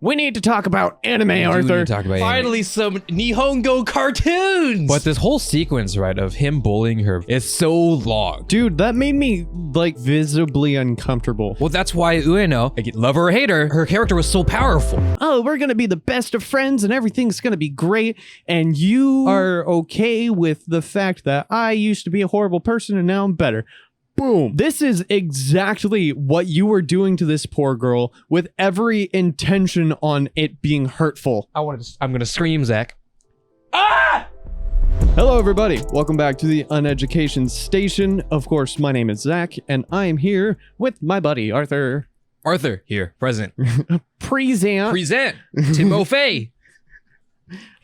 We need to talk about anime, Arthur. Finally, some Nihongo cartoons. But this whole sequence, right, of him bullying her is so long. Dude, that made me, like, visibly uncomfortable. Well, that's why Ueno, love her or hate her character was so powerful. Oh, we're gonna be the best of friends and everything's gonna be great. And you are okay with the fact that I used to be a horrible person and now I'm better. Boom. This is exactly what you were doing to this poor girl with every intention on it being hurtful. I'm gonna scream, Zach. Ah! Hello, everybody. Welcome back to the Uneducation Station. Of course, my name is Zach, and I am here with my buddy, Arthur. Arthur, here, present. Present. Present. Timofey.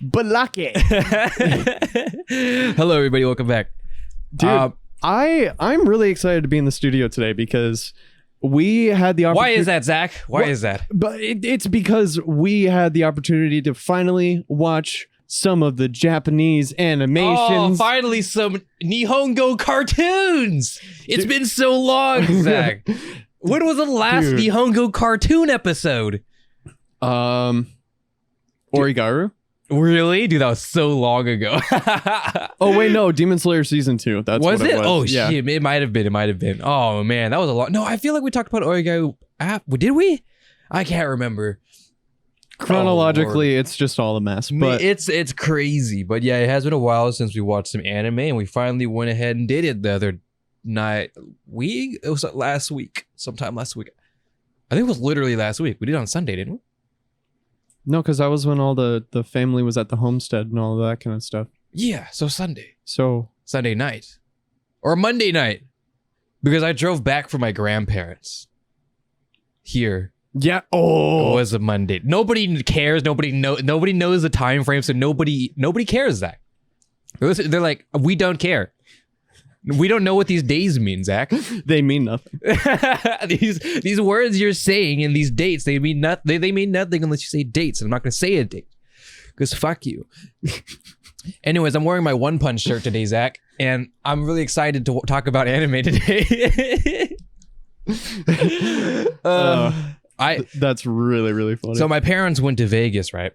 Balake. Hello, everybody. Welcome back. Dude, I'm really excited to be in the studio today because we had the opportunity. Why is that, Zach? Why is that? But it's because we had the opportunity to finally watch some of the Japanese animations. Oh, finally some Nihongo cartoons. It's been so long, Zach. When was the last Nihongo cartoon episode? Origaru? Really? Dude, that was so long ago. Oh, wait, no. Demon Slayer Season 2. That's was what it it? was. Oh, yeah. shit. It might have been. Oh, man. That was a lot. No, I feel like we talked about Origaru. Did we? I can't remember. Chronologically, it's just all a mess. But it's crazy. But yeah, it has been a while since we watched some anime, and we finally went ahead and did it the other night. It was last week. Sometime last week. I think it was literally last week. We did it on Sunday, didn't we? No, because that was when all the family was at the homestead and all of that kind of stuff. Yeah, so Sunday. So Sunday night. Or Monday night. Because I drove back from my grandparents. Here. Yeah. Oh. It was a Monday. Nobody cares. Nobody knows the time frame, so nobody cares, Zach. They're like, we don't care. We don't know what these days mean, Zach. They mean nothing. These words you're saying and these dates, they mean nothing. They mean nothing unless you say dates. And I'm not gonna say a date because fuck you. Anyways, I'm wearing my One Punch shirt today, Zach, and I'm really excited to talk about anime today. That's really, really funny. So my parents went to Vegas, right?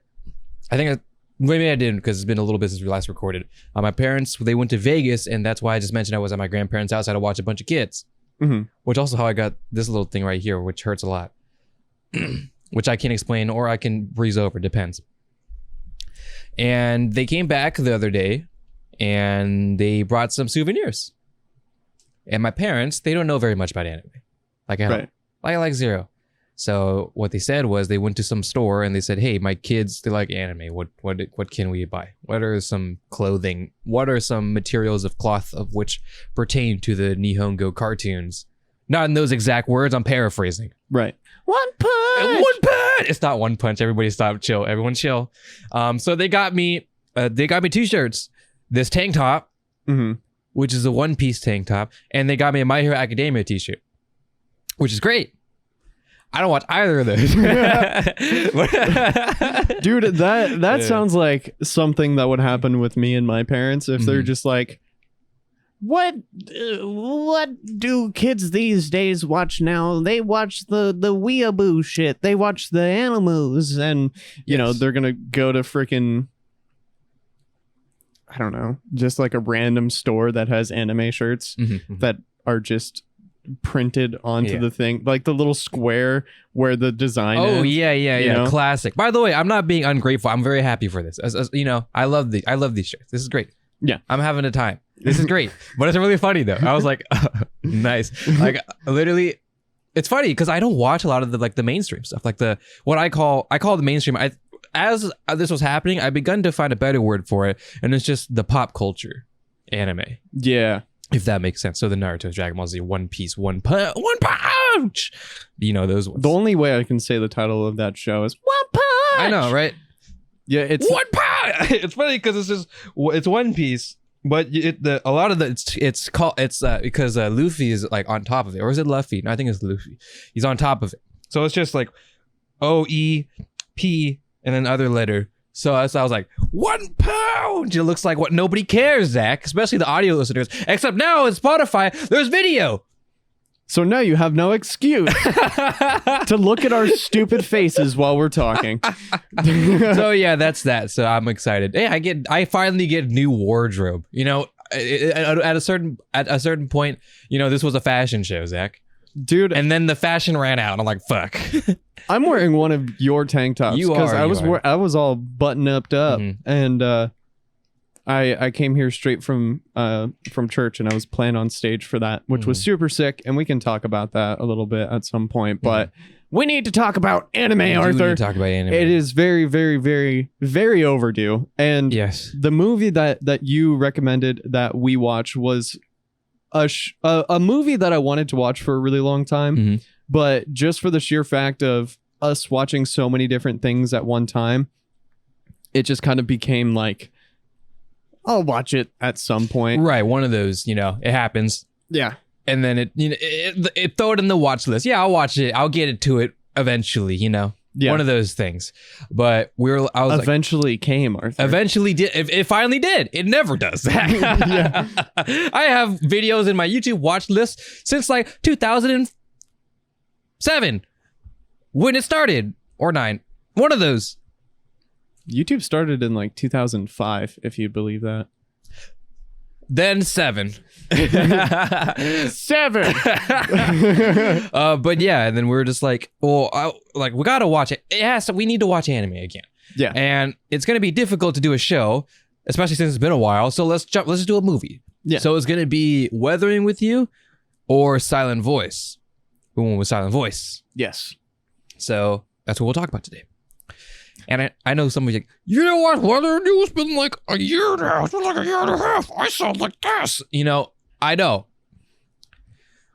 Maybe I didn't because it's been a little bit since we last recorded. My parents, they went to Vegas, and that's why I just mentioned I was at my grandparents' house. I had to watch a bunch of kids, which also how I got this little thing right here, which hurts a lot, which I can't explain or I can breeze over, depends. And they came back the other day, and they brought some souvenirs. And my parents, they don't know very much about anime, like like zero. So what they said was they went to some store and they said, hey, my kids, they like anime. What can we buy? What are some clothing? What are some materials of cloth of which pertain to the Nihongo cartoons? Not in those exact words. I'm paraphrasing. Right. One Punch! One Punch! It's not One Punch. Everybody stop. Chill. Everyone chill. So they got me two shirts. This tank top, which is a One Piece tank top. And they got me a My Hero Academia t-shirt, which is great. I don't watch either of those. Dude, that sounds like something that would happen with me and my parents if they're just like, what do kids these days watch now? They watch the weeaboo shit. They watch the animals, and you know they're gonna go to freaking, I don't know, just like a random store that has anime shirts that are just printed onto the thing, like the little square where the design is, you know? Classic. By the way, I'm not being ungrateful. I'm very happy for this. As you know, I love these shirts. This is great. Yeah, I'm having a time. This is great. But it's really funny though. I was like, nice. Like literally, it's funny because I don't watch a lot of the mainstream stuff, like what I call the mainstream. As this was happening, I begun to find a better word for it, and it's just the pop culture anime. Yeah. If that makes sense. So the Naruto, Dragon Ball Z, One Piece, One Punch. You know those ones. The only way I can say the title of that show is One Punch. I know, right? Yeah, it's One Punch. It's funny because it's One Piece, but it's because Luffy is like on top of it, or is it Luffy? No, I think it's Luffy. He's on top of it. So it's just like O-E-P and then other letter. So I was like, 1 pound. It looks like what nobody cares, Zach, especially the audio listeners. Except now in Spotify, there's video. So now you have no excuse to look at our stupid faces while we're talking. So yeah, that's that. So I'm excited. Hey, I finally get new wardrobe. You know, at a certain point, you know, this was a fashion show, Zach. Dude, and then the fashion ran out. And I'm like, fuck. I'm wearing one of your tank tops because I was all button up, and I came here straight from church, and I was playing on stage for that, which was super sick, and we can talk about that a little bit at some point. But we need to talk about anime, Arthur. Talk about anime. It is very, very, very, very overdue. And yes, the movie that you recommended that we watch was a movie that I wanted to watch for a really long time, but just for the sheer fact of us watching so many different things at one time, it just kind of became like, I'll watch it at some point. Right, one of those, you know, it happens. Yeah. And then it throw it in the watch list. Yeah, I'll watch it. I'll get to it eventually, you know. Yeah. One of those things. But I was eventually came, Arthur. Eventually did. It finally did. It never does that. Yeah. I have videos in my YouTube watch list since like 2007 when it started, or 9. One of those. YouTube started in like 2005, if you believe that. Then 7. 7. But yeah, and then we were just like, well, we gotta watch it. We need to watch anime again. Yeah. And it's gonna be difficult to do a show, especially since it's been a while. So let's just do a movie. Yeah. So it's gonna be Weathering with You or Silent Voice. We went with Silent Voice. Yes. So that's what we'll talk about today. And I know somebody's like, you know what? Weathering with You has been like a year now. It's been like a year and a half. I sound like this. You know, I know.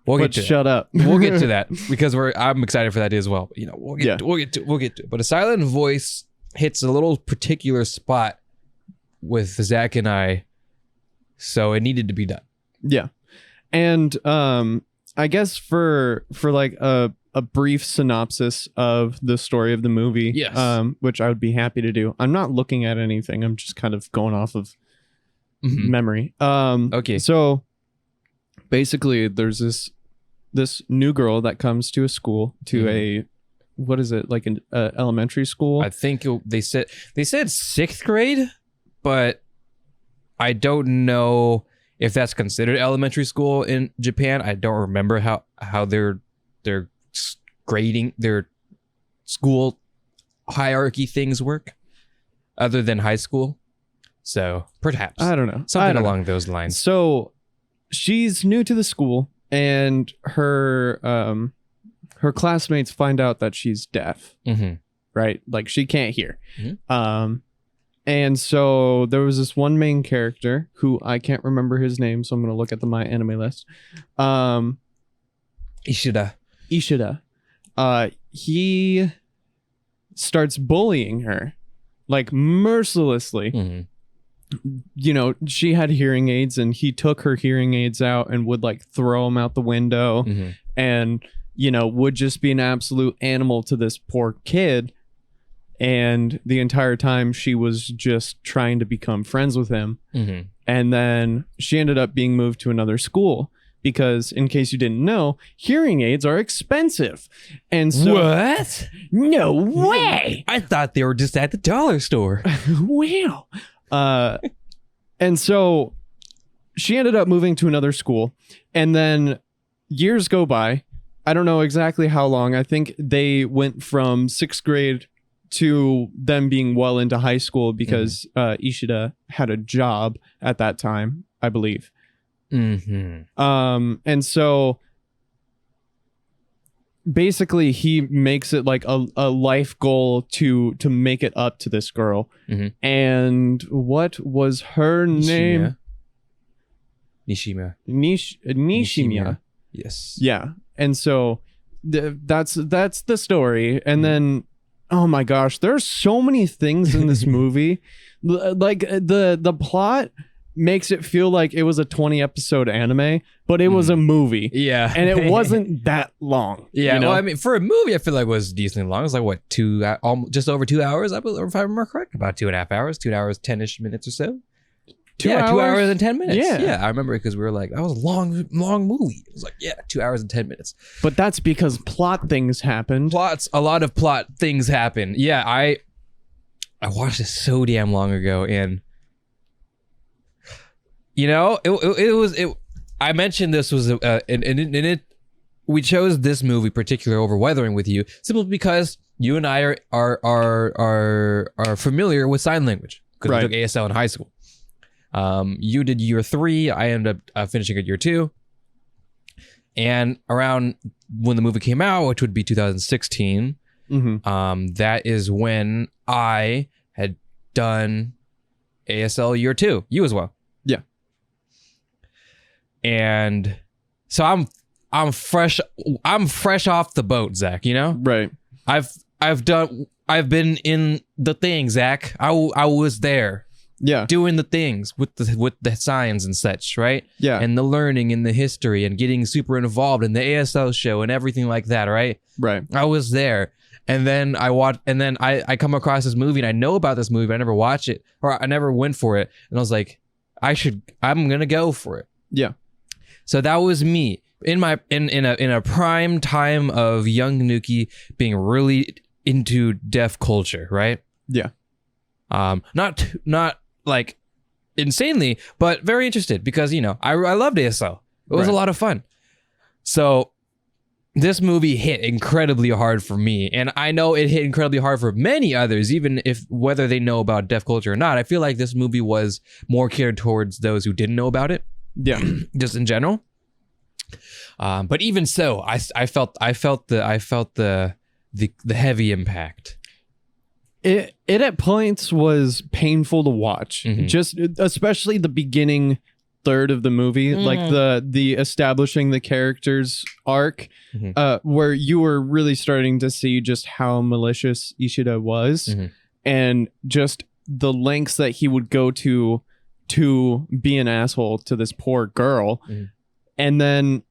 We'll get to shut up. We'll get to that because I'm excited for that as well. But, you know, we'll get to it. But A Silent Voice hits a little particular spot with Zach and I, so it needed to be done. Yeah, and I guess for like a brief synopsis of the story of the movie, yes, which I would be happy to do. I'm not looking at anything. I'm just kind of going off of memory. Okay, so basically there's this new girl that comes to a school, to a, what is it, like an elementary school? I think they said 6th grade, but I don't know if that's considered elementary school in Japan. I don't remember how their grading, their school hierarchy things work other than high school. So perhaps, I don't know, something along those lines. So she's new to the school, and her classmates find out that she's deaf, right? Like she can't hear. And so there was this one main character who I can't remember his name, so I'm going to look at my anime list. Ishida. He starts bullying her, like mercilessly. You know, she had hearing aids, and he took her hearing aids out and would like throw them out the window, and, you know, would just be an absolute animal to this poor kid. And the entire time she was just trying to become friends with him. And then she ended up being moved to another school because, in case you didn't know, hearing aids are expensive. And so, what? No way! I thought they were just at the dollar store. Wow. And so she ended up moving to another school, and then years go by. I don't know exactly how long. I think they went from 6th grade to them being well into high school because Ishida had a job at that time, I believe. And so basically he makes it like a life goal to make it up to this girl. And what was her name? Nishimiya. Nishimiya. Yes. Yeah. And so that's the story. And then, oh my gosh, there's so many things in this movie. Like the plot makes it feel like it was a 20 episode anime, but it was a movie. Yeah. And it wasn't that long. Yeah. You know? Well, I mean, for a movie, I feel like it was decently long. It was like, what, just over 2 hours? I believe, if I remember correct, about 2.5 hours, 2 hours, 10-ish minutes or so. 2 2 hours? hours and 10 minutes. Yeah. Yeah, I remember it because we were like, that was a long movie. It was like, 2 hours and 10 minutes. But that's because plot things happened. A lot of plot things happen. Yeah, I watched this so damn long ago, and you know, I mentioned this was we chose this movie particular over Weathering with You simply because you and I are familiar with sign language because we took ASL in high school. You did year 3. I ended up finishing at year 2. And around when the movie came out, which would be 2016, that is when I had done ASL year 2. You as well. Yeah. And so I'm fresh off the boat, Zach, you know? Right. I've been in the thing, Zach. I was there. Yeah. Doing the things with the signs and such, right? Yeah. And the learning and the history and getting super involved in the ASL show and everything like that, right? Right. I was there. And then I come across this movie and I know about this movie, but I never watched it or I never went for it. And I was like, I'm gonna go for it. Yeah. So that was me in a prime time of young Anuki being really into deaf culture, right? Yeah. Not like insanely, but very interested because, you know, I loved ASL. It was a lot of fun. So this movie hit incredibly hard for me, and I know it hit incredibly hard for many others, even if whether they know about deaf culture or not. I feel like this movie was more catered towards those who didn't know about it. Yeah. Just in general. But even so, I felt the heavy impact. It at points was painful to watch. Just especially the beginning third of the movie, like the establishing the characters arc, where you were really starting to see just how malicious Ishida was, and just the lengths that he would go to be an asshole to this poor girl. And then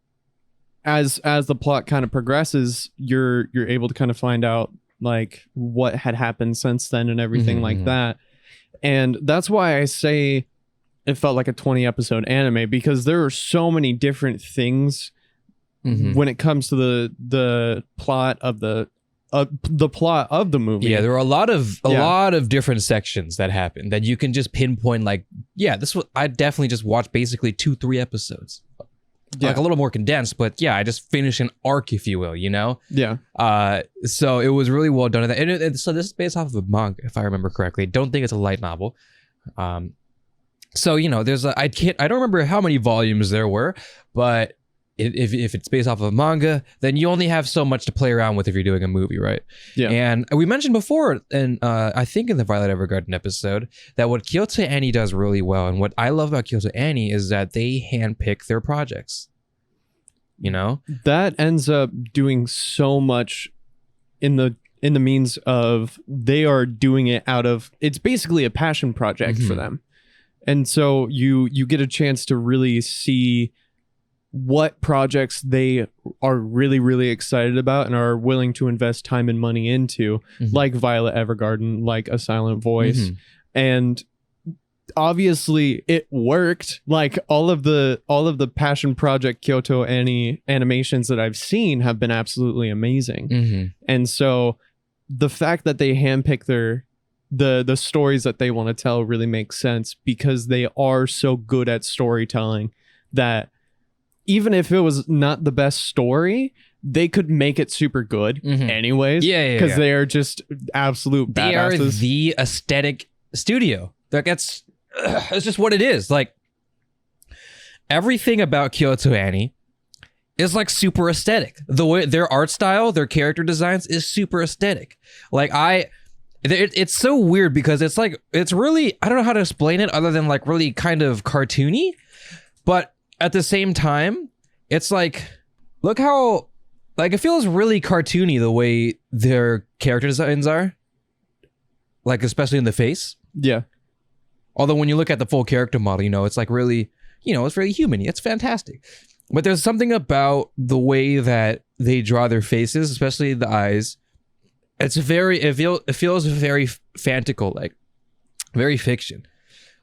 as the plot kind of progresses, you're able to kind of find out like what had happened since then and everything like that. And that's why I say it felt like a 20 episode anime, because there are so many different things when it comes to the plot of the movie. Yeah, there are a lot of different sections that happen that you can just pinpoint. Like, I definitely just watched basically 2-3 episodes. Like a little more condensed, but yeah, I just finished an arc, if you will, you know? Yeah. So it was really well done. And so this is based off of a manga, if I remember correctly. Don't think it's a light novel. So, you know, I don't remember how many volumes there were, but if it's based off of a manga, then you only have so much to play around with if you're doing a movie, right? Yeah. And we mentioned before, and I think in the Violet Evergarden episode, that what Kyoto Annie does really well, and what I love about Kyoto Annie is that they handpick their projects. You know? That ends up doing so much in the means of they are doing it out of, it's basically a passion project for them. And so you get a chance to really see what projects they are really, really excited about and are willing to invest time and money into, like Violet Evergarden, like A Silent Voice. And obviously it worked. Like all of the passion project Kyoto Annie animations that I've seen have been absolutely amazing. And so the fact that they handpick the stories that they want to tell really makes sense, because they are so good at storytelling that even if it was not the best story, they could make it super good anyways. Because they are just absolute badasses. They are the aesthetic studio. It's just what it is. Like, everything about Kyoto Annie is like super aesthetic. The way their art style, their character designs is super aesthetic. Like it's so weird because it's like, it's really, I don't know how to explain it other than like really kind of cartoony, but at the same time, it's like, look how, like, it feels really cartoony the way their character designs are. Like, especially in the face. Yeah. Although when you look at the full character model, you know, it's like really, you know, it's very human. It's fantastic. But there's something about the way that they draw their faces, especially the eyes. It feels very fantastical, like very fiction.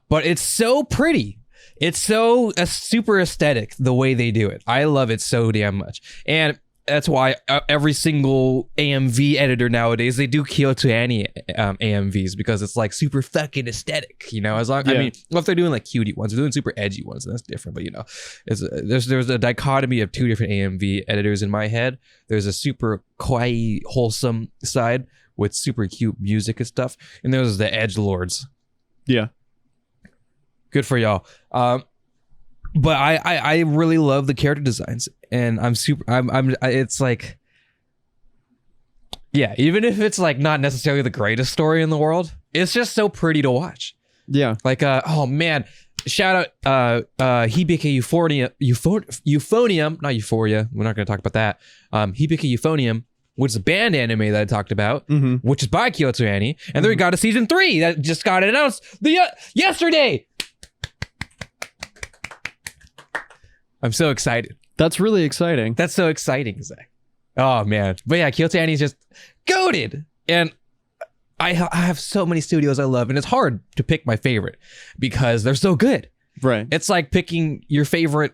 but it's so pretty. It's so super aesthetic the way they do it. I love it so damn much. And that's why every single AMV editor nowadays, they do Kyoto Annie AMVs because it's like super fucking aesthetic, you know. As long, I mean, well, if they're doing like cutie ones, they're doing super edgy ones, and that's different. But you know, there's a dichotomy of two different AMV editors in my head. There's a super kawaii, wholesome side with super cute music and stuff, and there's the edgelords. Yeah, good for y'all. But I really love the character designs, and it's like, yeah, even if it's like not necessarily the greatest story in the world, it's just so pretty to watch. Yeah. Like, oh man, shout out, Hibike Euphonium, not Euphoria. We're not going to talk about that. Hibike Euphonium, which is a band anime that I talked about, which is by Kyoto Annie, and then we got a season 3 that just got announced yesterday. I'm so excited. That's really exciting. That's so exciting, Zach. Oh, man. But yeah, Kyoto Annie's just goated. And I have so many studios I love, and it's hard to pick my favorite because they're so good. Right. It's like picking your favorite.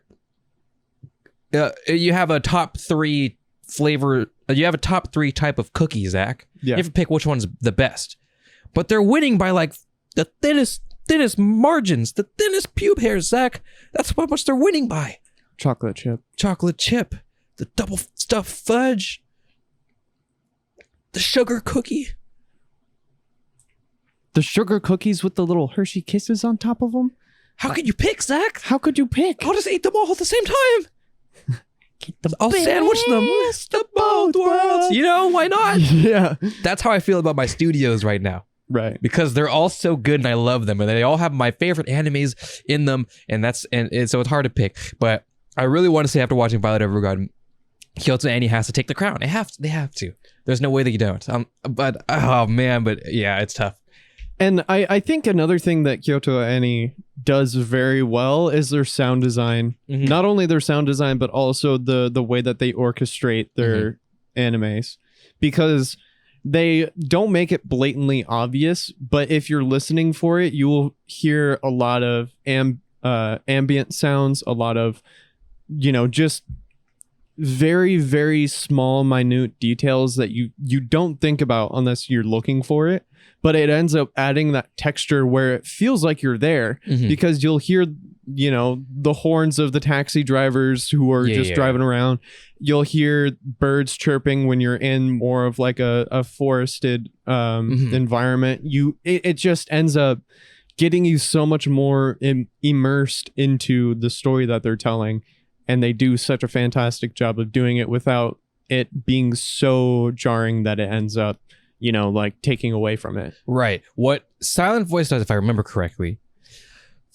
You have a top 3 flavor. You have a top 3 type of cookie, Zach. Yeah. You have to pick which one's the best. But they're winning by like the thinnest margins, the thinnest pube hairs, Zach. That's how much they're winning by. Chocolate chip, the double stuffed fudge, the sugar cookie. The sugar cookies with the little Hershey Kisses on top of them. How could you pick, Zach? How could you pick? I'll just eat them all at the same time. I'll sandwich them. The both worlds. You know, why not? Yeah. That's how I feel about my studios right now. Right. Because they're all so good and I love them, and they all have my favorite animes in them, and so it's hard to pick. But I really want to say, after watching Violet Evergarden, Kyoto Annie has to take the crown. They have to. There's no way that you don't. But oh man, but yeah, it's tough. And I think another thing that Kyoto Annie does very well is their sound design. Not only their sound design, but also the way that they orchestrate their animes, because they don't make it blatantly obvious, but if you're listening for it, you will hear a lot of ambient sounds, a lot of, you know, just very, very small, minute details that you don't think about unless you're looking for it. But it ends up adding that texture where it feels like you're there, because you'll hear, you know, the horns of the taxi drivers who are just driving around. You'll hear birds chirping when you're in more of like a forested environment. It just ends up getting you so much more immersed into the story that they're telling. And they do such a fantastic job of doing it without it being so jarring that it ends up, you know, like taking away from it. Right. What Silent Voice does, if I remember correctly,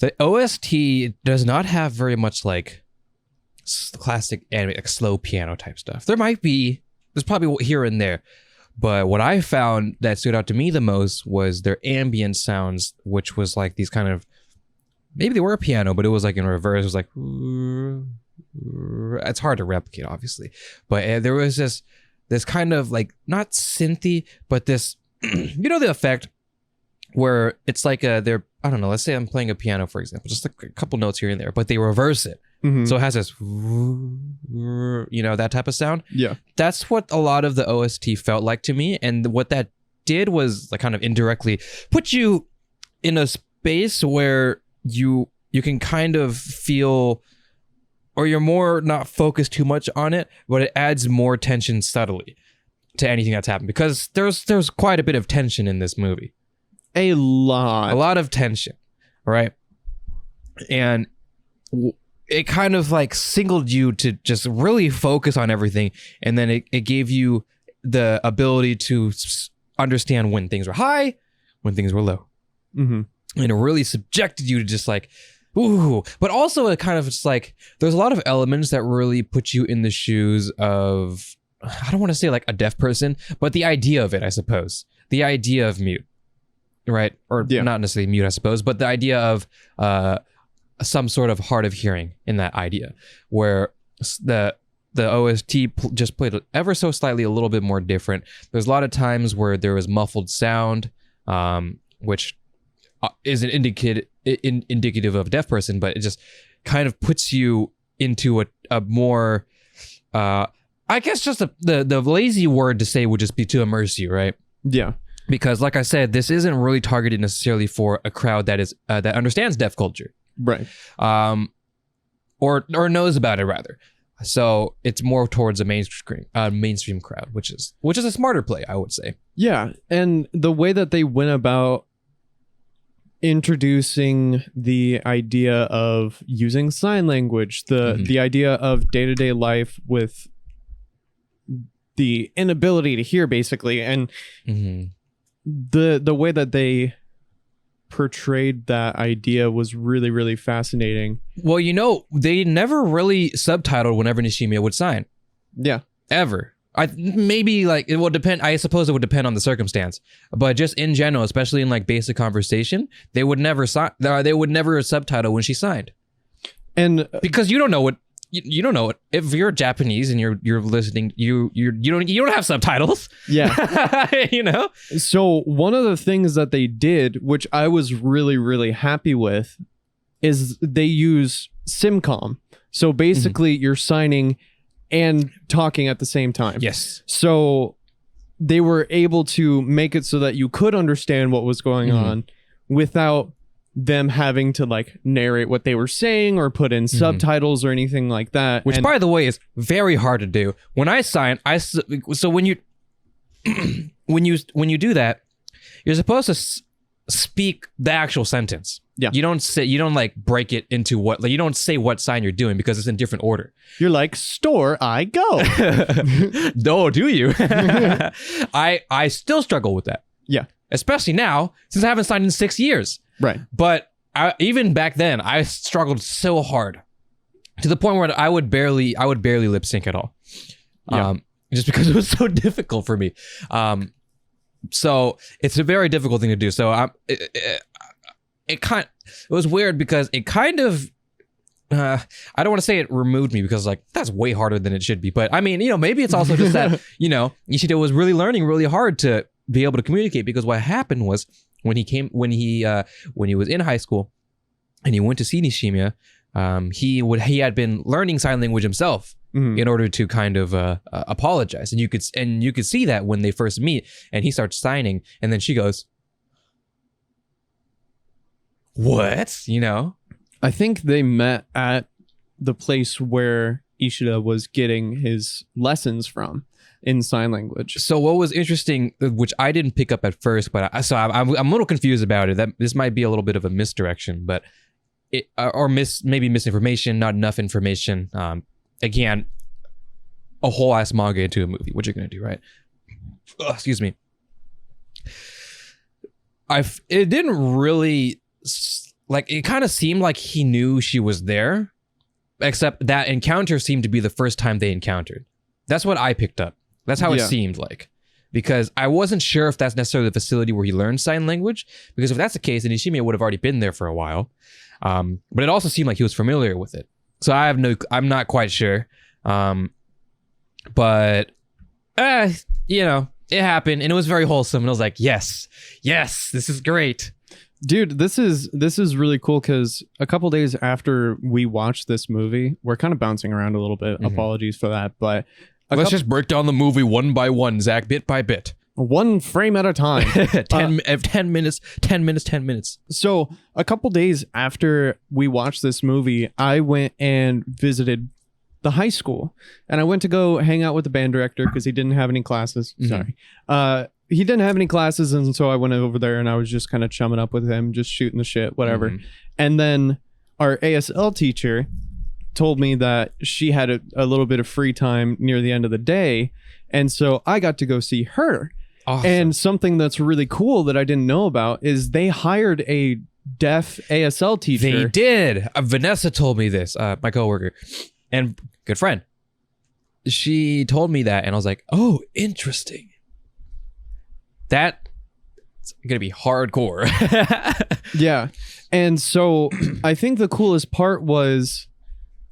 the OST does not have very much like classic anime, like slow piano type stuff. There's probably here and there. But what I found that stood out to me the most was their ambient sounds, which was like these kind of, maybe they were a piano, but it was like in reverse. It was like, it's hard to replicate, obviously. But there was this kind of like, not synthy, but this, you know, the effect where it's like I don't know, let's say I'm playing a piano, for example, just like a couple notes here and there, but they reverse it. So it has this, you know, that type of sound. Yeah. That's what a lot of the OST felt like to me. And what that did was like kind of indirectly put you in a space where you can kind of feel, or you're more not focused too much on it, but it adds more tension subtly to anything that's happened, because there's quite a bit of tension in this movie. A lot of tension, right? And it kind of like singled you to just really focus on everything, and then it gave you the ability to understand when things were high, when things were low. And it really subjected you to just like, ooh. But also it kind of just like, there's a lot of elements that really put you in the shoes of, I don't want to say like a deaf person, but the idea of it, I suppose. The idea of mute, right? Or not necessarily mute, I suppose, but the idea of some sort of hard of hearing in that idea, where the OST just played ever so slightly a little bit more different. There's a lot of times where there was muffled sound, which is an indicative of a deaf person, but it just kind of puts you into a more, I guess just the lazy word to say would just be to immerse you, right? Yeah. Because like I said, this isn't really targeted necessarily for a crowd that is that understands deaf culture. Right. Or knows about it rather. So it's more towards a mainstream crowd, which is a smarter play, I would say. Yeah, and the way that they went about introducing the idea of using sign language, the idea of day-to-day life with the inability to hear, basically, and the way that they portrayed that idea was really, really fascinating. Well, they never really subtitled whenever Nishimiya would sign. Yeah. Ever. Maybe like it will depend. I suppose it would depend on the circumstance, but just in general, especially in like basic conversation, they would never subtitle when she signed, and because you don't know it. If you're Japanese and you're listening, you don't have subtitles. Yeah. So one of the things that they did, which I was really, really happy with, is they use SimCom. So basically, you're signing and talking at the same time. Yes. So they were able to make it so that you could understand what was going on without them having to like narrate what they were saying or put in subtitles or anything like that. Which, by the way, is very hard to do. When I sign, so when you when you do that, you're supposed to speak the actual sentence. Yeah. You don't like break it into you don't say what sign you're doing because it's in different order. You're like, store I go. No, do you? I still struggle with that. Yeah. Especially now, since I haven't signed in 6 years. Right. But even back then, I struggled so hard to the point where I would barely lip sync at all. Yeah. Just because it was so difficult for me. So it's a very difficult thing to do. So it was weird because it kind of, I don't want to say it removed me because like that's way harder than it should be. But I mean, maybe it's also just that, Nishida was really learning really hard to be able to communicate, because what happened was when he was in high school and he went to see Nishimiya, he had been learning sign language himself in order to kind of apologize, and you could see that when they first meet and he starts signing, and then she goes, "What?" I think they met at the place where Ishida was getting his lessons from in sign language. So what was interesting, which I didn't pick up at first, but I'm a little confused about it. That this might be a little bit of a misdirection, but maybe misinformation, not enough information. Again, a whole ass manga into a movie. What you're gonna do, right? Excuse me. It didn't really like. It kind of seemed like he knew she was there, except that encounter seemed to be the first time they encountered. That's what I picked up. That's how it seemed like, because I wasn't sure if that's necessarily the facility where he learned sign language. Because if that's the case, then Nishimiya would have already been there for a while. But it also seemed like he was familiar with it. So I'm not quite sure. But it happened and it was very wholesome. And I was like, yes, this is great. Dude, this is really cool because a couple days after we watched this movie, we're kind of bouncing around a little bit. Apologies for that. But let's just break down the movie one by one, Zach, bit by bit. One frame at a time. 10 minutes. So a couple days after we watched this movie, I went and visited the high school, and I went to go hang out with the band director because he didn't have any classes. Sorry. He didn't have any classes, and so I went over there and I was just kind of chumming up with him, just shooting the shit, whatever. And then our ASL teacher told me that she had a little bit of free time near the end of the day, and so I got to go see her. Awesome. And something that's really cool that I didn't know about is they hired a deaf ASL teacher. They did. Vanessa told me this, my coworker and good friend. She told me that, and I was like, oh, interesting. That's going to be hardcore. Yeah. And so I think the coolest part was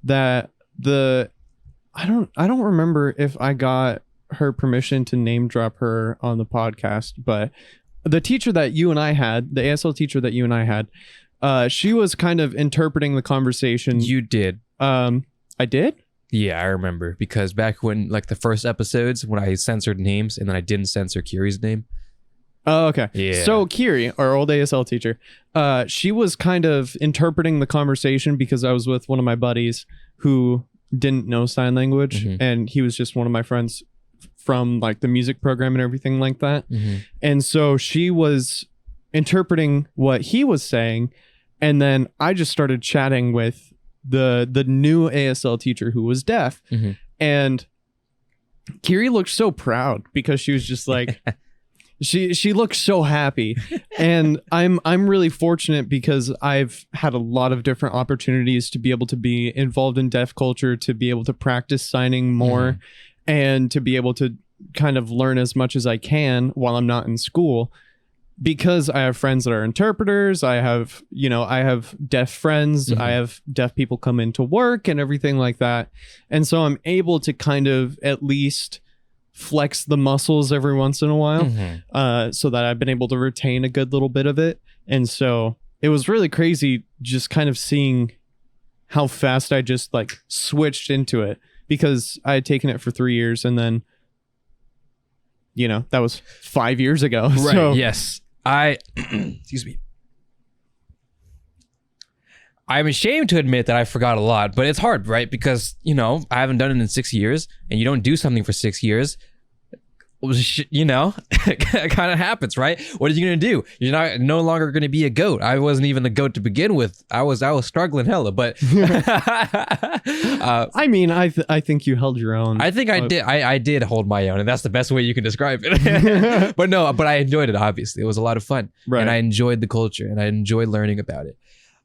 that I don't remember if I got her permission to name drop her on the podcast, but the teacher that you and I had, the ASL teacher that you and I had, She was kind of interpreting the conversation. You did. I did? Yeah, I remember, because back when, like, the first episodes when I censored names and then I didn't censor Kiri's name. Oh, okay. Yeah. So Kiri, our old ASL teacher, she was kind of interpreting the conversation because I was with one of my buddies who didn't know sign language, and he was just one of my friends from like the music program and everything like that. And so she was interpreting what he was saying, and then I just started chatting with the new ASL teacher who was deaf, and Kiri looked so proud because she was just like she looked so happy. And I'm really fortunate because I've had a lot of different opportunities to be able to be involved in deaf culture, to be able to practice signing more, and to be able to kind of learn as much as I can while I'm not in school, because I have friends that are interpreters. I have deaf friends. I have deaf people come into work and everything like that. And so I'm able to kind of at least flex the muscles every once in a while, so that I've been able to retain a good little bit of it. And so it was really crazy just kind of seeing how fast I just like switched into it, because I had taken it for 3 years, and then, that was 5 years ago. Right. So, yes. Excuse me. I'm ashamed to admit that I forgot a lot, but it's hard, right? Because, I haven't done it in 6 years, and you don't do something for 6 years. It kind of happens, right? What are you going to do? You're no longer going to be a goat. I wasn't even a goat to begin with. I was struggling hella, but I mean, I think you held your own. I think I did. I did hold my own, and that's the best way you can describe it. But I enjoyed it. Obviously, it was a lot of fun, right. And I enjoyed the culture, and I enjoyed learning about it.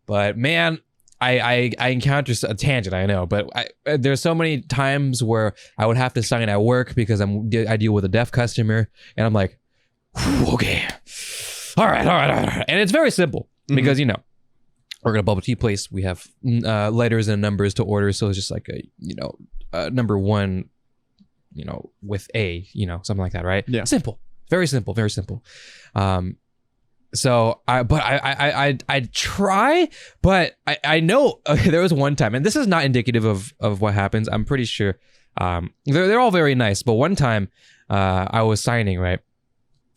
But man, I encounter a tangent, I know, but there's so many times where I would have to sign at work because I deal with a deaf customer, and I'm like, okay, all right, and it's very simple because we're at a bubble tea place. We have letters and numbers to order, so it's just like a number one, with a something like that, right? Yeah, simple, very simple, very simple. So I try, but I know there was one time, and this is not indicative of what happens. I'm pretty sure they're all very nice, but one time I was signing, right?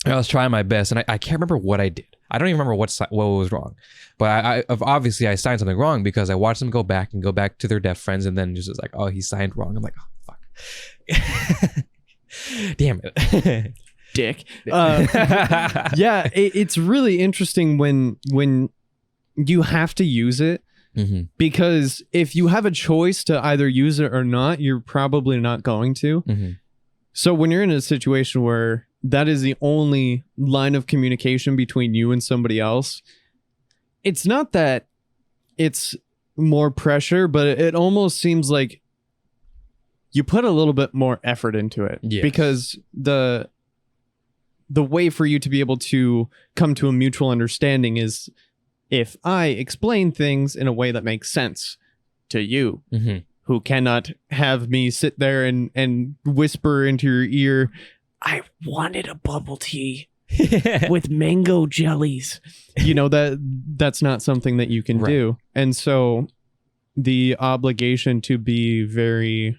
I was trying my best, and I can't remember what I did. I don't even remember what was wrong, but I obviously I signed something wrong because I watched them go back to their deaf friends, and then just was like, oh, he signed wrong. I'm like, oh fuck, damn it. Dick. Yeah, it's really interesting when you have to use it, because if you have a choice to either use it or not, you're probably not going to. So when you're in a situation where that is the only line of communication between you and somebody else, it's not that it's more pressure, but it almost seems like you put a little bit more effort into it. Yes. Because the way for you to be able to come to a mutual understanding is if I explain things in a way that makes sense to you, who cannot have me sit there and whisper into your ear, I wanted a bubble tea with mango jellies. That's not something that you can do. And so the obligation to be very,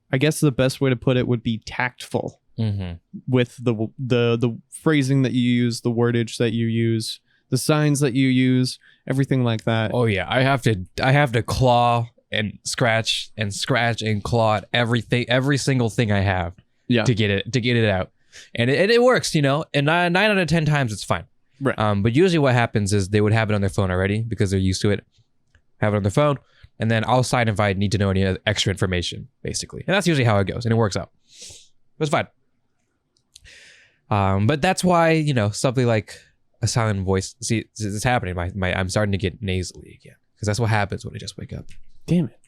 I guess the best way to put it would be tactful. With the phrasing that you use, the wordage that you use, the signs that you use, everything like that. Oh yeah, I have to claw and scratch and claw at every single thing I have, to get it out, and it works, and 9 out of 10 times it's fine. Right. But usually what happens is they would have it on their phone already because they're used to it, have it on their phone, and then I'll sign if I need to know any extra information, basically, and that's usually how it goes, and it works out. It's fine. But that's why, something like a silent voice, see, it's happening. I'm starting to get nasally again, because that's what happens when I just wake up. Damn it.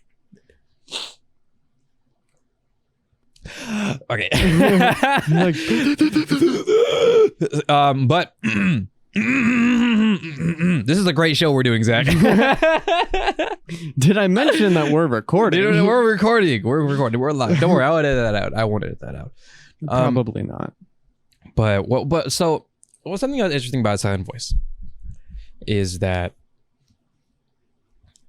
Okay. But this is a great show we're doing, Zach. Did I mention that we're recording? We're recording. We're live. Don't worry, I'll edit that out. I won't edit that out. Probably not. But what's something that's interesting about silent voice is that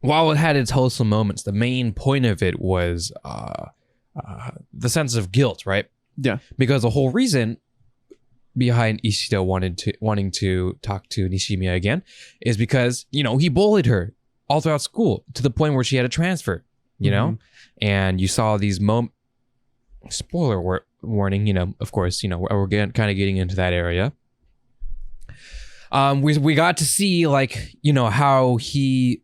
while it had its wholesome moments, the main point of it was the sense of guilt, right? Yeah. Because the whole reason behind Ishida wanting to talk to Nishimiya again is because, you know, he bullied her all throughout school to the point where she had to transfer, you know? And you saw these spoiler warning, you know, of course, you know, we're kind of getting into that area. We got to see, like, you know, how he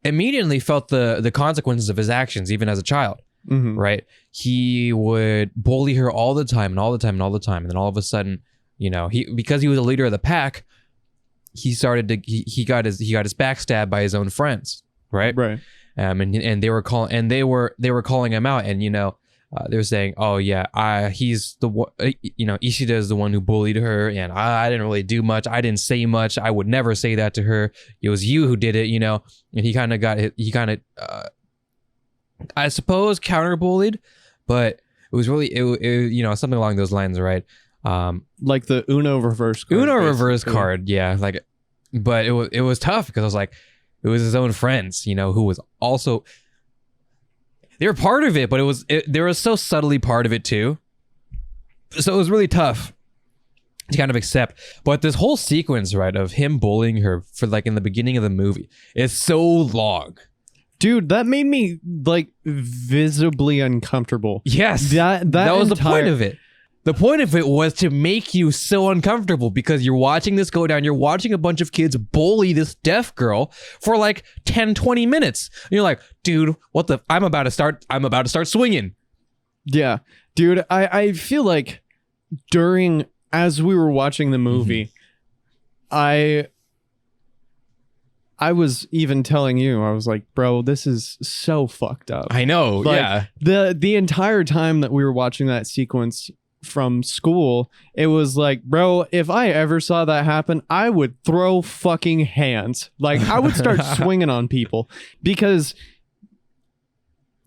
immediately felt the consequences of his actions, even as a child, right? He would bully her all the time and all the time and all the time. And then all of a sudden, you know, because he was a leader of the pack, he got his backstabbed by his own friends, right? Right. And they were calling him out, and, you know, they were saying, oh yeah, he's the one, you know, Ishida is the one who bullied her, and I didn't really do much. I didn't say much. I would never say that to her. It was you who did it, you know. And he kind of I suppose counter-bullied, but it was really it you know, something along those lines, right? Like the Uno reverse card. Reverse card, yeah. Like, but it was tough because I was like, it was his own friends, you know, who was also, they were part of it, but they were so subtly part of it too. So it was really tough to kind of accept. But this whole sequence, right, of him bullying her for, like, in the beginning of the movie is so long. Dude, that made me, like, visibly uncomfortable. Yes. That was the point of it. The point of it was to make you so uncomfortable because you're watching this go down. You're watching a bunch of kids bully this deaf girl for like 10, 20 minutes. And you're like, dude, what the? I'm about to start swinging. Yeah, dude, I feel like as we were watching the movie, I was even telling you, I was like, bro, this is so fucked up. I know, like, yeah. The entire time that we were watching that sequence from school, it was like, bro, if I ever saw that happen, I would throw fucking hands. Like, I would start swinging on people because,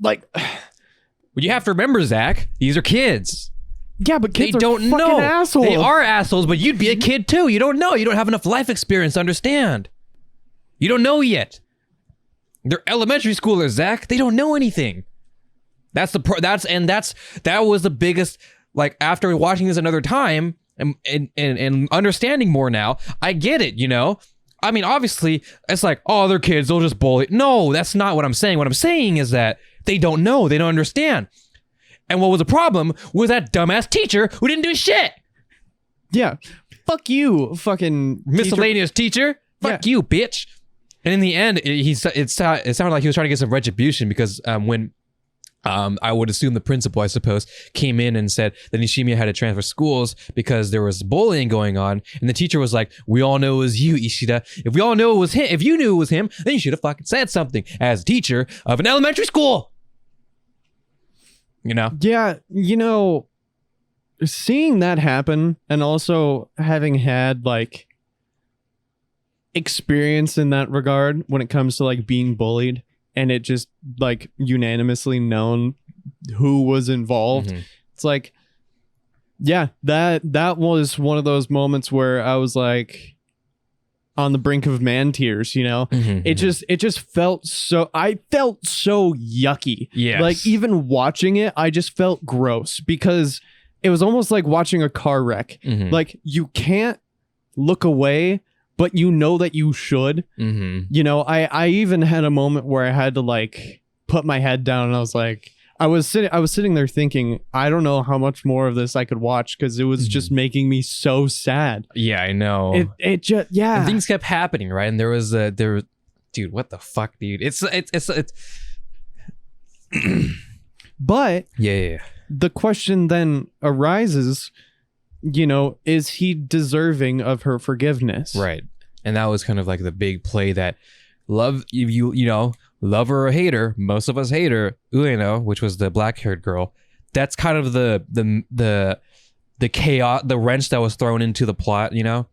like, well, you have to remember, Zach, these are kids. Yeah, but kids they don't fucking know. Assholes. They are assholes, but you'd be a kid too. You don't know. You don't have enough life experience to understand. You don't know yet. They're elementary schoolers, Zach. They don't know anything. That was the biggest. Like, after watching this another time and understanding more now, I get it, you know? I mean, obviously, it's like, oh, they're kids, they'll just bully. No, that's not what I'm saying. What I'm saying is that they don't know, they don't understand. And what was the problem was that dumbass teacher who didn't do shit. Yeah. Fuck you, fucking miscellaneous teacher. Fuck you, bitch. And in the end, it sounded like he was trying to get some retribution because when... I would assume the principal, I suppose, came in and said that Nishimiya had to transfer schools because there was bullying going on. And the teacher was like, we all know it was you, Ishida. If we all know it was him, if you knew it was him, then you should have fucking said something as a teacher of an elementary school. You know? Yeah, you know, seeing that happen and also having had, like, experience in that regard when it comes to, like, being bullied, and it just, like, unanimously known who was involved. It's like, yeah, that was one of those moments where I was like on the brink of man tears, you know? It just felt so, I felt so yucky. Yes. Like, even watching it, I just felt gross because it was almost like watching a car wreck. Like, you can't look away, but you know that you should. You know, I even had a moment where I had to, like, put my head down, and I was like, I was sitting there thinking, I don't know how much more of this I could watch because it was just making me so sad. Yeah, I know. It just, yeah. And things kept happening, right? And there was dude, what the fuck, dude? It's But yeah. The question then arises, you know, is he deserving of her forgiveness? Right. And that was kind of like the big play that love, you know, love her or hate her, most of us hate her, Ueno, which was the black-haired girl. That's kind of the chaos, the wrench that was thrown into the plot, you know,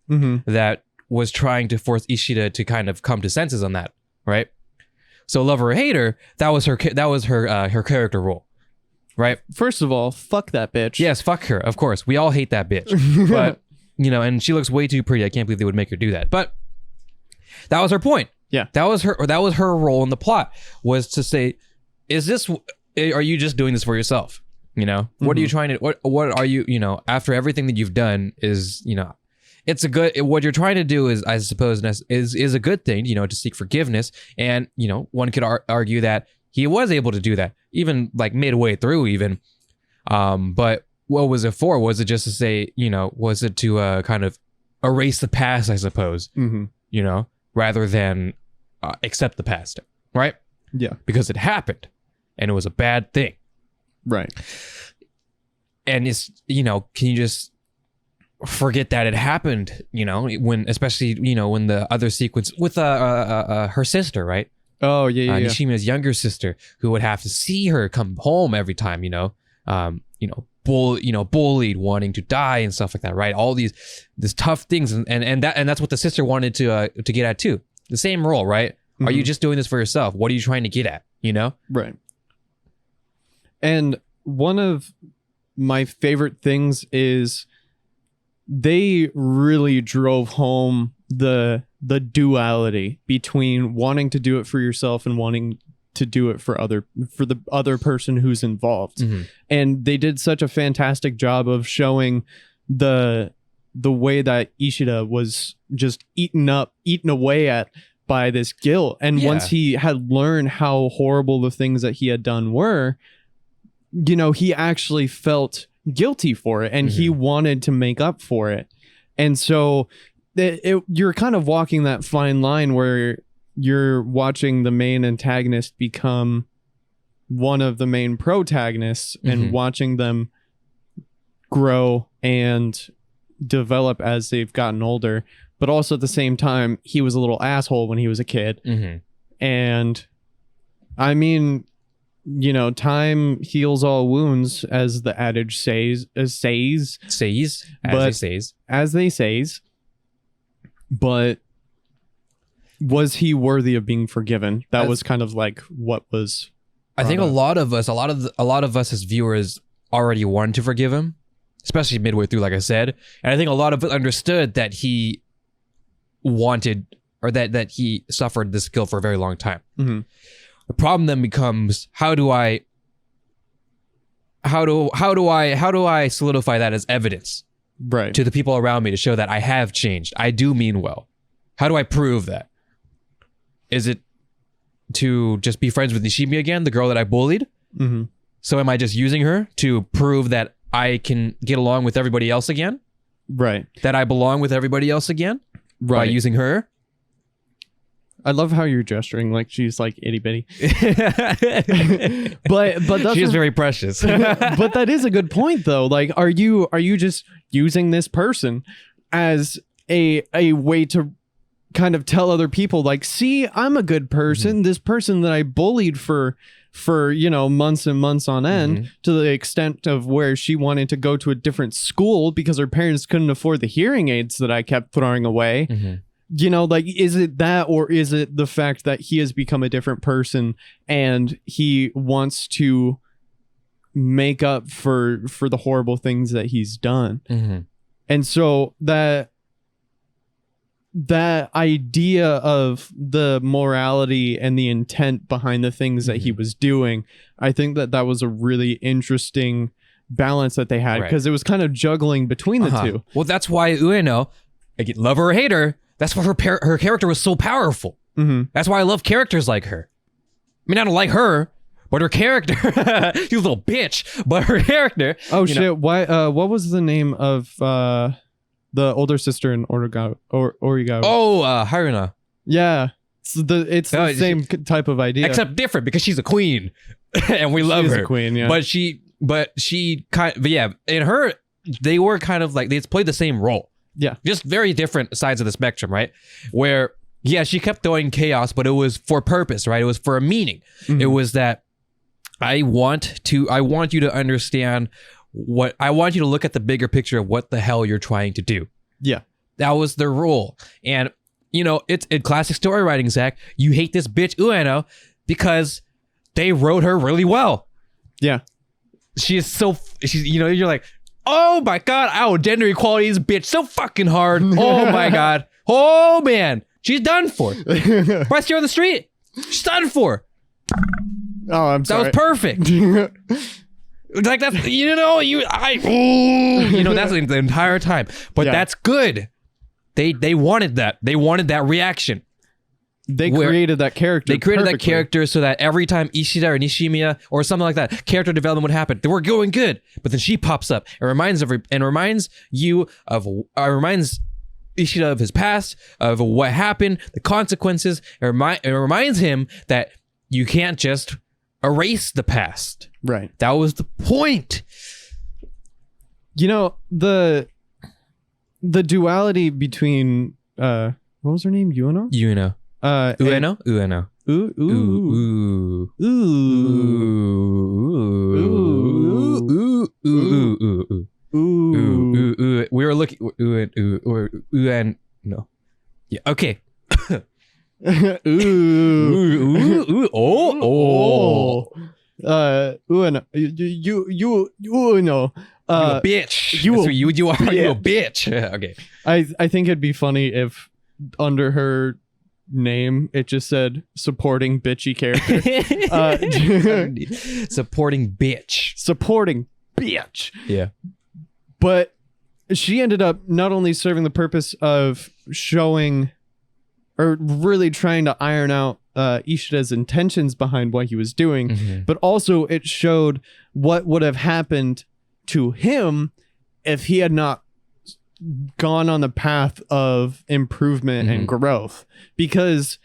that was trying to force Ishida to kind of come to senses on that, right? So love her or hate her, that was her character role. Right. First of all, fuck that bitch. Yes, fuck her. Of course. We all hate that bitch. But, you know, and she looks way too pretty. I can't believe they would make her do that. But that was her point. Yeah. That was her role in the plot, was to say, are you just doing this for yourself? You know, what are you trying to, what are you, you know, after everything that you've done is, you know, what you're trying to do is, I suppose, is a good thing, you know, to seek forgiveness. And, you know, one could argue that he was able to do that, even like midway through even. But what was it for? Was it just to say, you know, was it to kind of erase the past, I suppose, you know, rather than accept the past, right? Yeah. Because it happened and it was a bad thing. Right. And it's, you know, can you just forget that it happened, you know, especially, you know, when the other sequence with her sister, right? Oh, yeah. Nishima's younger sister, who would have to see her come home every time, you know, bullied, wanting to die and stuff like that, right? All these tough things, and that's what the sister wanted to get at too. The same role, right? Are you just doing this for yourself? What are you trying to get at? You know? Right. And one of my favorite things is they really drove home the duality between wanting to do it for yourself and wanting to do it for the other person who's involved. And they did such a fantastic job of showing the way that Ishida was just eaten away at by this guilt. And once he had learned how horrible the things that he had done were, you know, he actually felt guilty for it, and he wanted to make up for it. And so you're kind of walking that fine line where you're watching the main antagonist become one of the main protagonists and watching them grow and develop as they've gotten older. But also at the same time, he was a little asshole when he was a kid. And I mean, you know, time heals all wounds, as the adage says. But was he worthy of being forgiven? That was kind of like what was. I think a lot of us as viewers already wanted to forgive him, especially midway through, like I said. And I think a lot of us understood that he wanted, or that he suffered this guilt for a very long time. The problem then becomes, how do I solidify that as evidence, right, to the people around me, to show that I have changed, I do mean well? How do I prove that? Is it to just be friends with Nishimi again, the girl that I bullied? So am I just using her to prove that I can get along with everybody else again? Right. That I belong with everybody else again? Right. By using her? I love how you're gesturing like she's like itty bitty. but that's she is very precious. But that is a good point though. Like, are you just using this person as a way to kind of tell other people, like, see, I'm a good person. This person that I bullied for you know, months and months on end, to the extent of where she wanted to go to a different school because her parents couldn't afford the hearing aids that I kept throwing away. You know, like, is it that, or is it the fact that he has become a different person and he wants to make up for the horrible things that he's done? And so that idea of the morality and the intent behind the things that he was doing, I think that was a really interesting balance that they had, because it was kind of juggling between the two. Well, that's why Ueno, again, love her or hate her, that's why her character was so powerful. That's why I love characters like her. I mean, I don't like her, but her character, she's a little bitch, but her character. Oh shit! Why? What was the name of the older sister in Origawa? Oh, Haruna. Yeah, it's the same type of idea, except different, because she's a queen, and we love her. She's a queen, yeah. But she kind of, yeah. In her, they were kind of like, they played the same role. Yeah. Just very different sides of the spectrum, right? Where, yeah, she kept throwing chaos, but it was for purpose, right? It was for a meaning. It was that I want you to understand I want you to look at the bigger picture of what the hell you're trying to do. Yeah. That was the rule. And, you know, it's in classic story writing, Zach. You hate this bitch Ueno because they wrote her really well. Yeah. She's, you know, you're like, oh my God, our gender equality is bitch so fucking hard. Oh my God. Oh man, she's done for. If I see her on the street, she's done for. Oh, I'm sorry. That was perfect. Like that's that's the entire time. But that's good. They wanted that. They wanted that reaction. They created that character. They created perfectly. that character so that every time Ishida or Nishimiya or something like that, character development would happen. They were going good, but then she pops up and reminds Ishida of his past, of what happened, the consequences. It reminds him that you can't just erase the past. Right. That was the point. You know, the duality between what was her name? Yuno? Ueno. Ueno? Ueno. Ooh. Ooh. Ooh. Ooh. We were looking. And no. Yeah. Okay. Ooh. Oh. Ueno. You no. You a bitch. You are. You a bitch. Okay. I think it'd be funny if under her name it just said supporting bitchy character. Supporting bitch. Supporting bitch. Yeah. But she ended up not only serving the purpose of showing or really trying to iron out Ishida's intentions behind what he was doing, but also it showed what would have happened to him if he had not gone on the path of improvement and growth. Because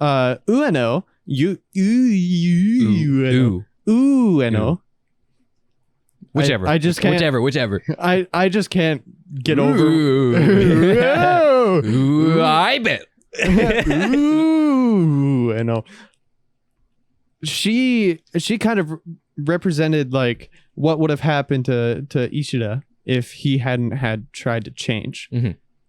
Ueno, whichever. I just can't. Whichever. I just can't get over. Ooh, I bet. Ooh, I know. She kind of represented like what would have happened to Ishida if he hadn't had tried to change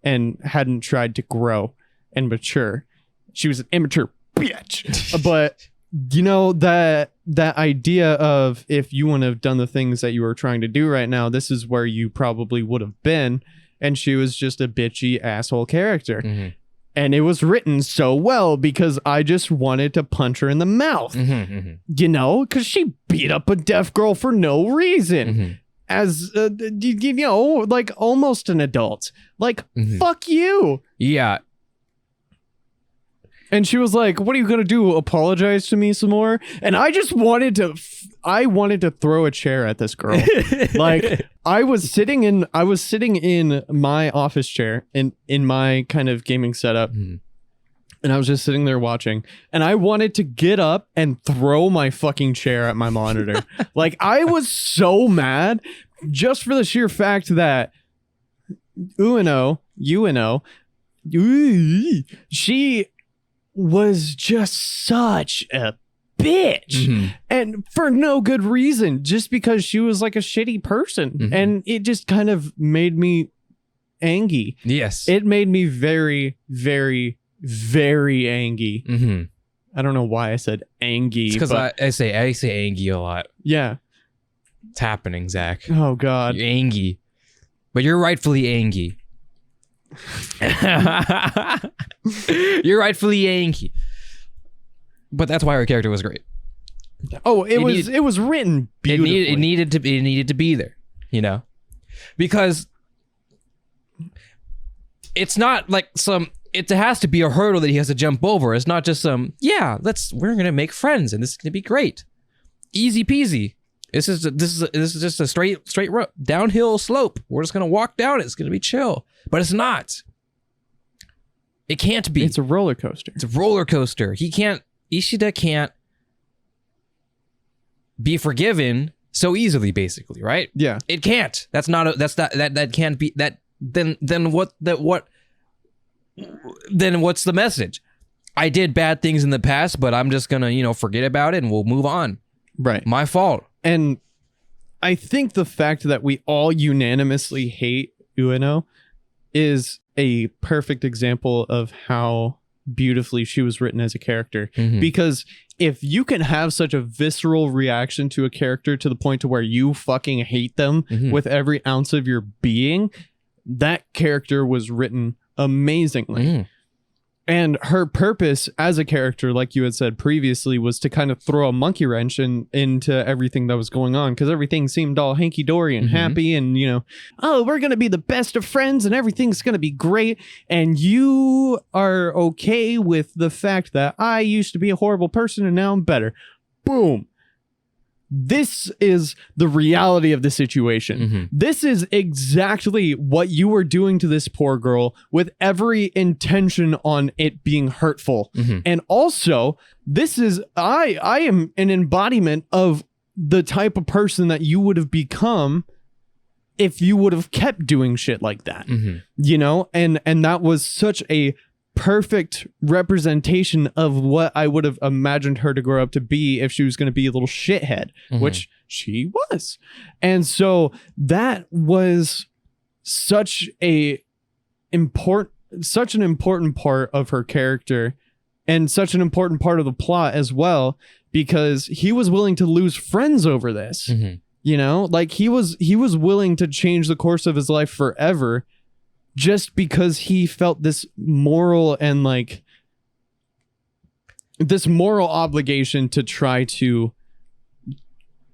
and hadn't tried to grow and mature. She was an immature bitch. But you know, that idea of if you wouldn't have done the things that you were trying to do right now, this is where you probably would have been. And she was just a bitchy asshole character. And it was written so well because I just wanted to punch her in the mouth. You know, because she beat up a deaf girl for no reason. As, you know, like almost an adult. Like, fuck you. Yeah. And she was like, what are you going to do? Apologize to me some more? And I just wanted to, I wanted to throw a chair at this girl. Like I was sitting in my office chair in my kind of gaming setup. And I was just sitting there watching and I wanted to get up and throw my fucking chair at my monitor. Like I was so mad just for the sheer fact that Ueno, she was just such a bitch and for no good reason, just because she was like a shitty person. And it just kind of made me angry. Yes. It made me very, very, very angry. I don't know why I said angry. Because I say angry a lot. Yeah. It's happening, Zach. Oh God. You're angry. But you're rightfully angry. You're rightfully angry. But that's why her character was great. Oh, it was written beautifully. It needed to be there, you know? Because it's not like it has to be a hurdle that he has to jump over. It's not just we're gonna make friends and this is gonna be great. Easy peasy. This is just a straight road, downhill slope. We're just gonna walk down it. It's gonna be chill. But it's not. It can't be. It's a roller coaster. It's a roller coaster. Ishida can't be forgiven so easily, basically, right? Yeah. It can't. That can't be that. Then what's the message? I did bad things in the past, but I'm just gonna, forget about it and we'll move on. Right. My fault. And I think the fact that we all unanimously hate Ueno is a perfect example of how beautifully she was written as a character. Because if you can have such a visceral reaction to a character to the point to where you fucking hate them with every ounce of your being, that character was written amazingly. And her purpose as a character, like you had said previously, was to kind of throw a monkey wrench into everything that was going on, because everything seemed all hanky-dory and happy and, you know, oh, we're going to be the best of friends and everything's going to be great. And you are okay with the fact that I used to be a horrible person and now I'm better. Boom. This is the reality of the situation. This is exactly what you were doing to this poor girl, with every intention on it being hurtful. And also, this is, I am an embodiment of the type of person that you would have become if you would have kept doing shit like that. You know, and that was such a perfect representation of what I would have imagined her to grow up to be if she was going to be a little shithead, which she was. And so that was such an important part of her character, and such an important part of the plot as well, because he was willing to lose friends over this. You know, like he was willing to change the course of his life forever, just because he felt this moral and like this moral obligation to try to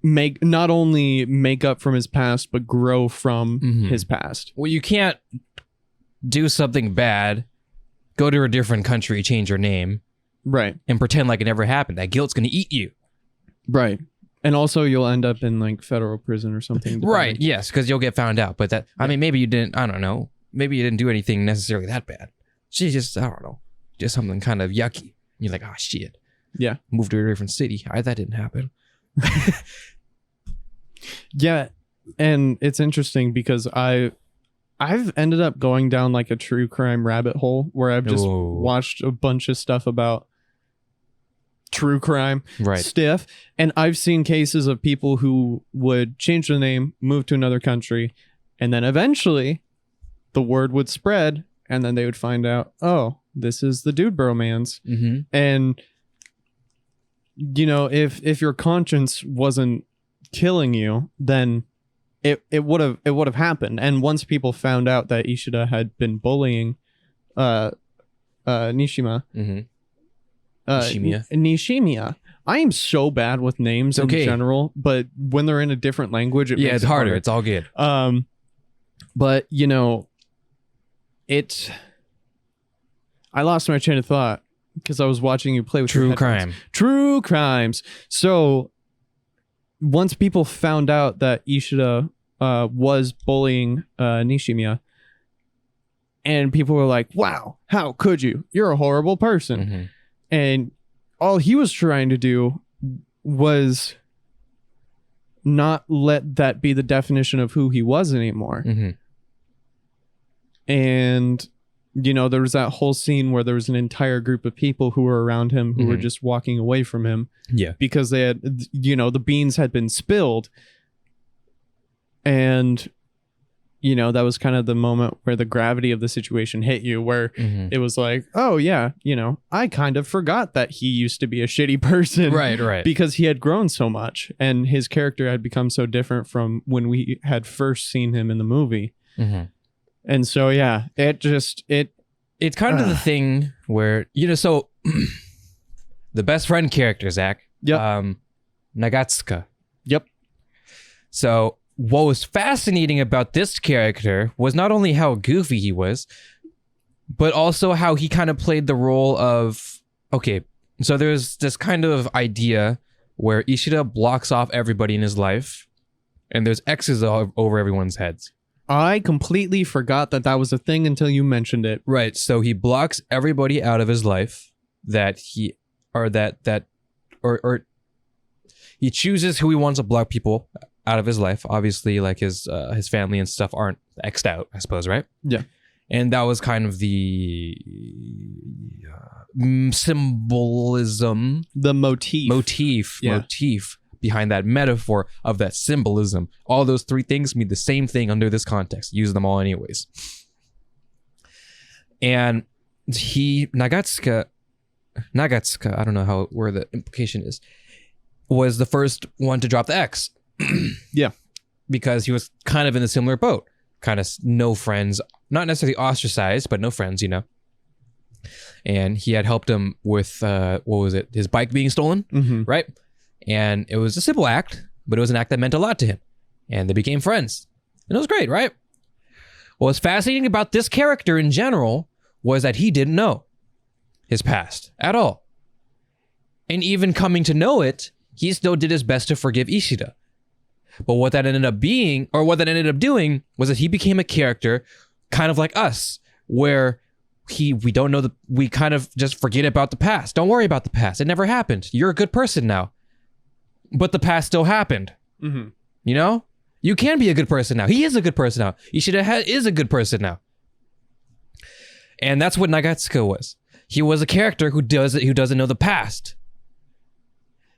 not only make up from his past, but grow from his past. Well, you can't do something bad, go to a different country, change your name, right, and pretend like it never happened. That guilt's going to eat you. Right. And also you'll end up in like federal prison or something. Right. Yes. Because you'll get found out. But that, I mean, maybe you didn't, I don't know. Maybe you didn't do anything necessarily that bad. She's just, I don't know, just something kind of yucky. You're like, oh, shit. Yeah. Moved to a different city. That didn't happen. Yeah. And it's interesting because I've ended up going down like a true crime rabbit hole where I've just watched a bunch of stuff about true crime stuff. And I've seen cases of people who would change their name, move to another country, and then eventually the word would spread, and then they would find out, oh, this is the Dude Bromance. And you know, if your conscience wasn't killing you, then it would have happened. And once people found out that Ishida had been bullying Nishimiya. Nishimiya. I am so bad with names in general, but when they're in a different language, it makes it's harder. It's all good. But you know, I lost my train of thought because I was watching you play with true crimes. So once people found out that Ishida was bullying Nishimiya, and people were like, wow, how could you? You're a horrible person. And all he was trying to do was not let that be the definition of who he was anymore. And, you know, there was that whole scene where there was an entire group of people who were around him who were just walking away from him. Yeah. Because they had, you know, the beans had been spilled. And, you know, that was kind of the moment where the gravity of the situation hit you, where it was like, oh, yeah, you know, I kind of forgot that he used to be a shitty person. Right. Because he had grown so much and his character had become so different from when we had first seen him in the movie. And so, yeah, it's kind of the thing where, you know, so the best friend character, Zach, Nagatsuka. Yep. So what was fascinating about this character was not only how goofy he was, but also how he kind of played the role of, okay, so there's this kind of idea where Ishida blocks off everybody in his life and there's X's over everyone's heads. I completely forgot that was a thing until you mentioned it. Right. So he blocks everybody out of his life that he chooses who he wants to block people out of his life. Obviously, like his family and stuff aren't X'd out, I suppose, right? Yeah. And that was kind of the symbolism, the motif behind that metaphor of that symbolism. All those three things mean the same thing under this context. Use them all anyways. And Nagatsuka, I don't know where the implication is, was the first one to drop the X. Yeah. Because he was kind of in a similar boat. kind of no friends, not necessarily ostracized, but no friends, you know. And he had helped him with, his bike being stolen, right? And it was a simple act, but it was an act that meant a lot to him. And they became friends. And it was great, right? What's fascinating about this character in general was that he didn't know his past at all. And even coming to know it, he still did his best to forgive Ishida. But what that ended up being, or what that ended up doing, was that he became a character kind of like us, where we don't know, we kind of just forget about the past. Don't worry about the past. It never happened. You're a good person now. But the past still happened. You know? You can be a good person now. He is a good person now. Ishida is a good person now. And that's what Nagatsuka was. He was a character who doesn't know the past.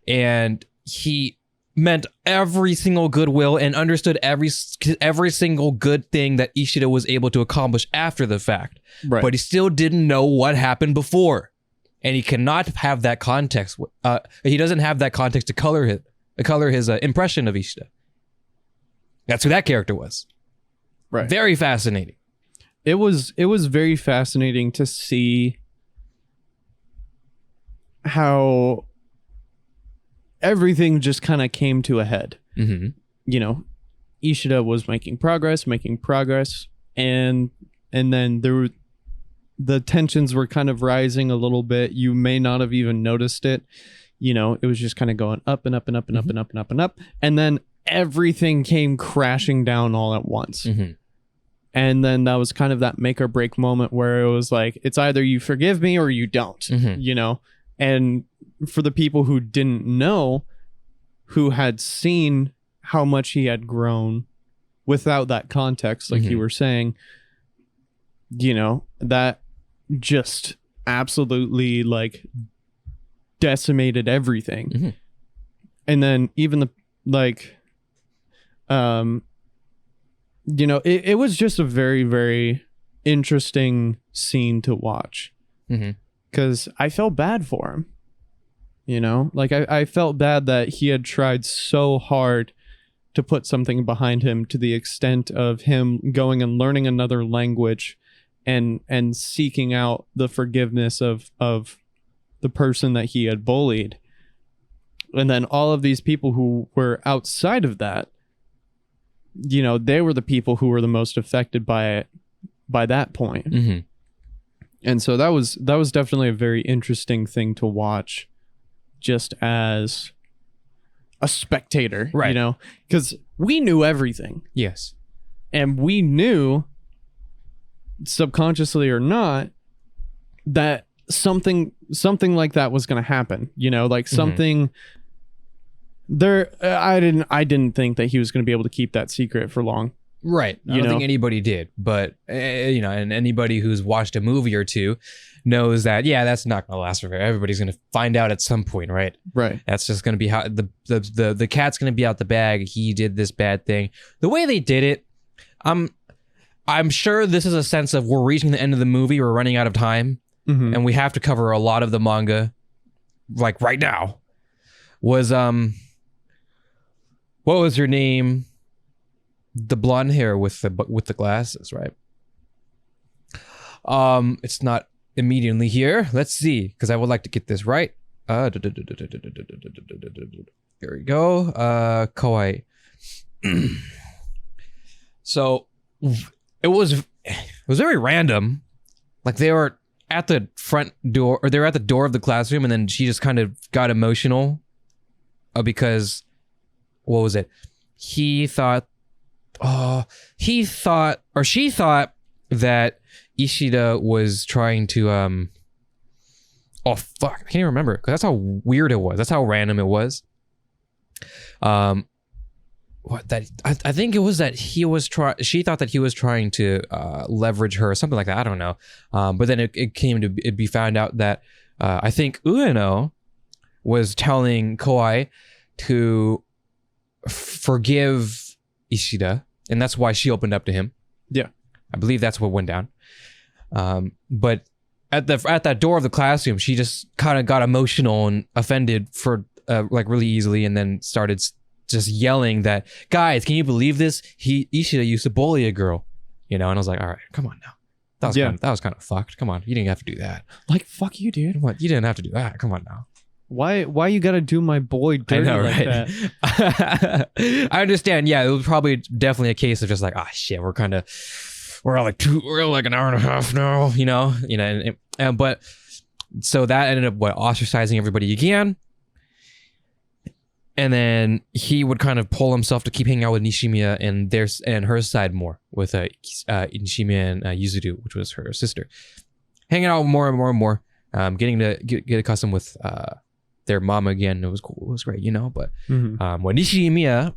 And he meant every single goodwill and understood every single good thing that Ishida was able to accomplish after the fact. Right. But he still didn't know what happened before. And he cannot have that context. He doesn't have that context to color his impression of Ishida. That's who that character was. Right. Very fascinating. It was very fascinating to see how everything just kind of came to a head. You know, Ishida was making progress, and then the tensions were kind of rising a little bit. You may not have even noticed it. You know, it was just kind of going up and up and up and up and up and up and up. And then everything came crashing down all at once. And then that was kind of that make or break moment where it was like, it's either you forgive me or you don't, you know? And for the people who didn't know, who had seen how much he had grown without that context, like you were saying, you know, that just absolutely like decimated everything. And then even the, like, you know, it was just a very, very interesting scene to watch. Because I felt bad for him. You know, like I felt bad that he had tried so hard to put something behind him, to the extent of him going and learning another language and seeking out the forgiveness of the person that he had bullied. And then all of these people who were outside of that, you know, they were the people who were the most affected by it by that point. And so that was definitely a very interesting thing to watch, just as a spectator, right? You know, because we knew everything. Yes. And we knew, subconsciously or not, that something like that was going to happen. You know, like something there. I didn't think that he was going to be able to keep that secret for long. Right. I don't think anybody did, but you know, and anybody who's watched a movie or two knows that, yeah, that's not going to last forever. Everybody's going to find out at some point, right? Right. That's just going to be how the cat's going to be out the bag. He did this bad thing. The way they did it, I'm sure this is a sense of we're reaching the end of the movie. We're running out of time, and we have to cover a lot of the manga, like right now. Was what was her name? The blonde hair with the glasses, right? It's not immediately here. Let's see, because I would like to get this right. Here we go. Kawaii. So it was very random. Like they were at the front door, or they were at the door of the classroom, and then she just kind of got emotional because what was it? She thought that Ishida was trying to I can't even remember, because that's how weird it was. That's how random it was. I think it was that she thought that he was trying to leverage her or something like that. I don't know. But then it came to be found out that I think Ueno was telling Kawaii to forgive Ishida, and that's why she opened up to him. Yeah, I believe that's what went down. But at that door of the classroom, she just kind of got emotional and offended for like really easily, and then started just yelling that, guys, can you believe this? Ishida used to bully a girl. And I was like, all right, come on now. That was kind of fucked. Come on, you didn't have to do that. Like, fuck you, dude. What? You didn't have to do that. Come on now. Why you gotta do my boy dirty like that? I understand. Yeah, it was probably definitely a case of just like, shit, we're like an hour and a half now, but so that ended up ostracizing everybody again. And then he would kind of pull himself to keep hanging out with Nishimiya and her side more with Nishimiya and Yuzuru, which was her sister, hanging out more and more and more, getting to get accustomed with their mom again. It was cool. It was great, But what Nishimiya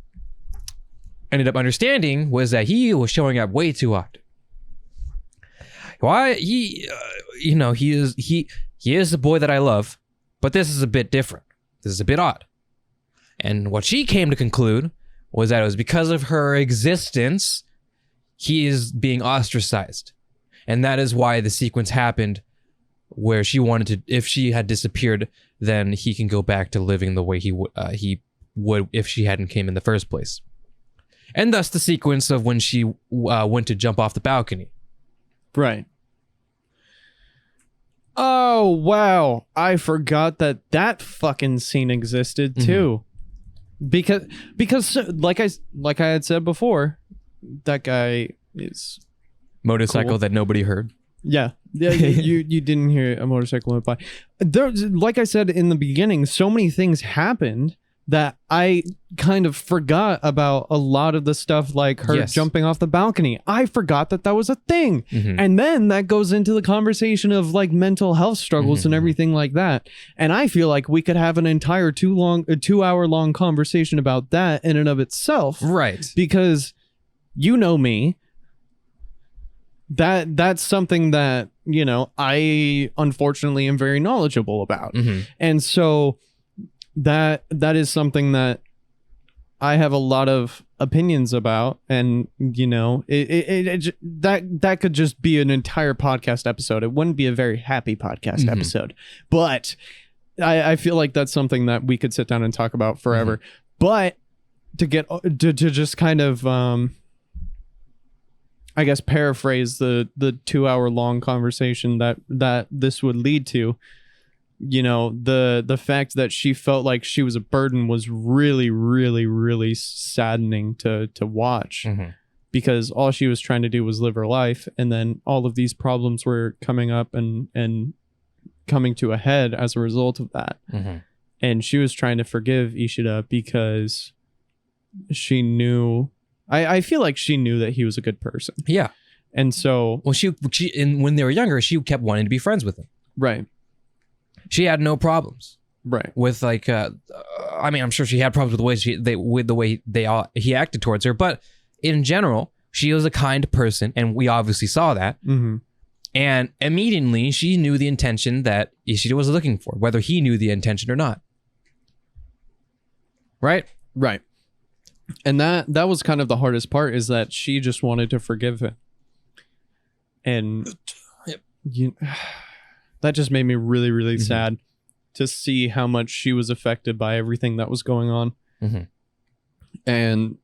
ended up understanding was that he was showing up way too often. Why he is the boy that I love, but this is a bit different. This is a bit odd. And what she came to conclude was that it was because of her existence, he is being ostracized. And that is why the sequence happened where she wanted to, if she had disappeared, then he can go back to living the way he would if she hadn't came in the first place. And thus the sequence of when she went to jump off the balcony. Right. Oh, wow. I forgot that fucking scene existed too. Because like I had said before, that guy is motorcycle cool. That nobody heard. Yeah, you didn't hear a motorcycle went by. There's, like I said in the beginning, so many things happened that I kind of forgot about a lot of the stuff, like her jumping off the balcony. I forgot that was a thing. And then that goes into the conversation of like mental health struggles and everything like that. And I feel like we could have an entire 2 hour long conversation about that in and of itself. Right. Because you know me, that's something that, I unfortunately am very knowledgeable about. And so that is something that I have a lot of opinions about, and that could just be an entire podcast episode. It wouldn't be a very happy podcast episode, but I feel like that's something that we could sit down and talk about forever. But to get to just kind of I guess paraphrase the 2 hour long conversation that this would lead to. The fact that she felt like she was a burden was really, really, really saddening to watch, because all she was trying to do was live her life. And then all of these problems were coming up and coming to a head as a result of that. And she was trying to forgive Ishida because she knew, I feel like she knew that he was a good person. Yeah. And so, well, when they were younger, she kept wanting to be friends with him. Right. She had no problems, right? With like, I'm sure she had problems with the way he acted towards her, but in general, she was a kind person, and we obviously saw that. And immediately, she knew the intention that Ishida was looking for, whether he knew the intention or not. Right? Right. And that was kind of the hardest part, is that she just wanted to forgive him, and that just made me really, really sad to see how much she was affected by everything that was going on. And,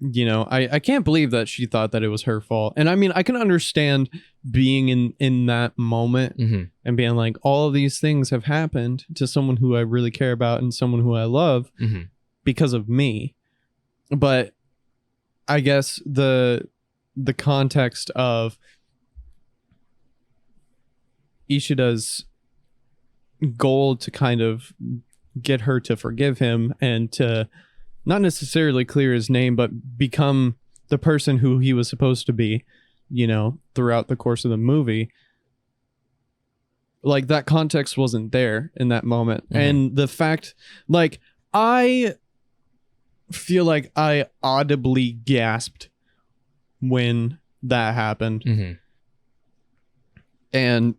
I can't believe that she thought that it was her fault. And I mean, I can understand being in that moment and being like, all of these things have happened to someone who I really care about and someone who I love because of me. But I guess the context of Ishida's goal to kind of get her to forgive him and to not necessarily clear his name, but become the person who he was supposed to be, throughout the course of the movie. Like, that context wasn't there in that moment. And the fact, like, I feel like I audibly gasped when that happened. And,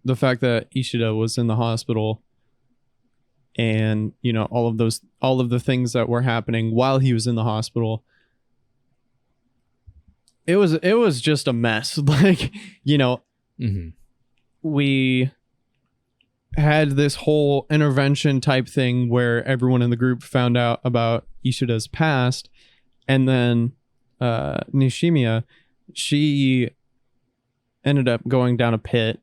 the fact that Ishida was in the hospital and, all of the things that were happening while he was in the hospital, it was just a mess. Like, we had this whole intervention type thing where everyone in the group found out about Ishida's past, and then Nishimiya she ended up going down a pit,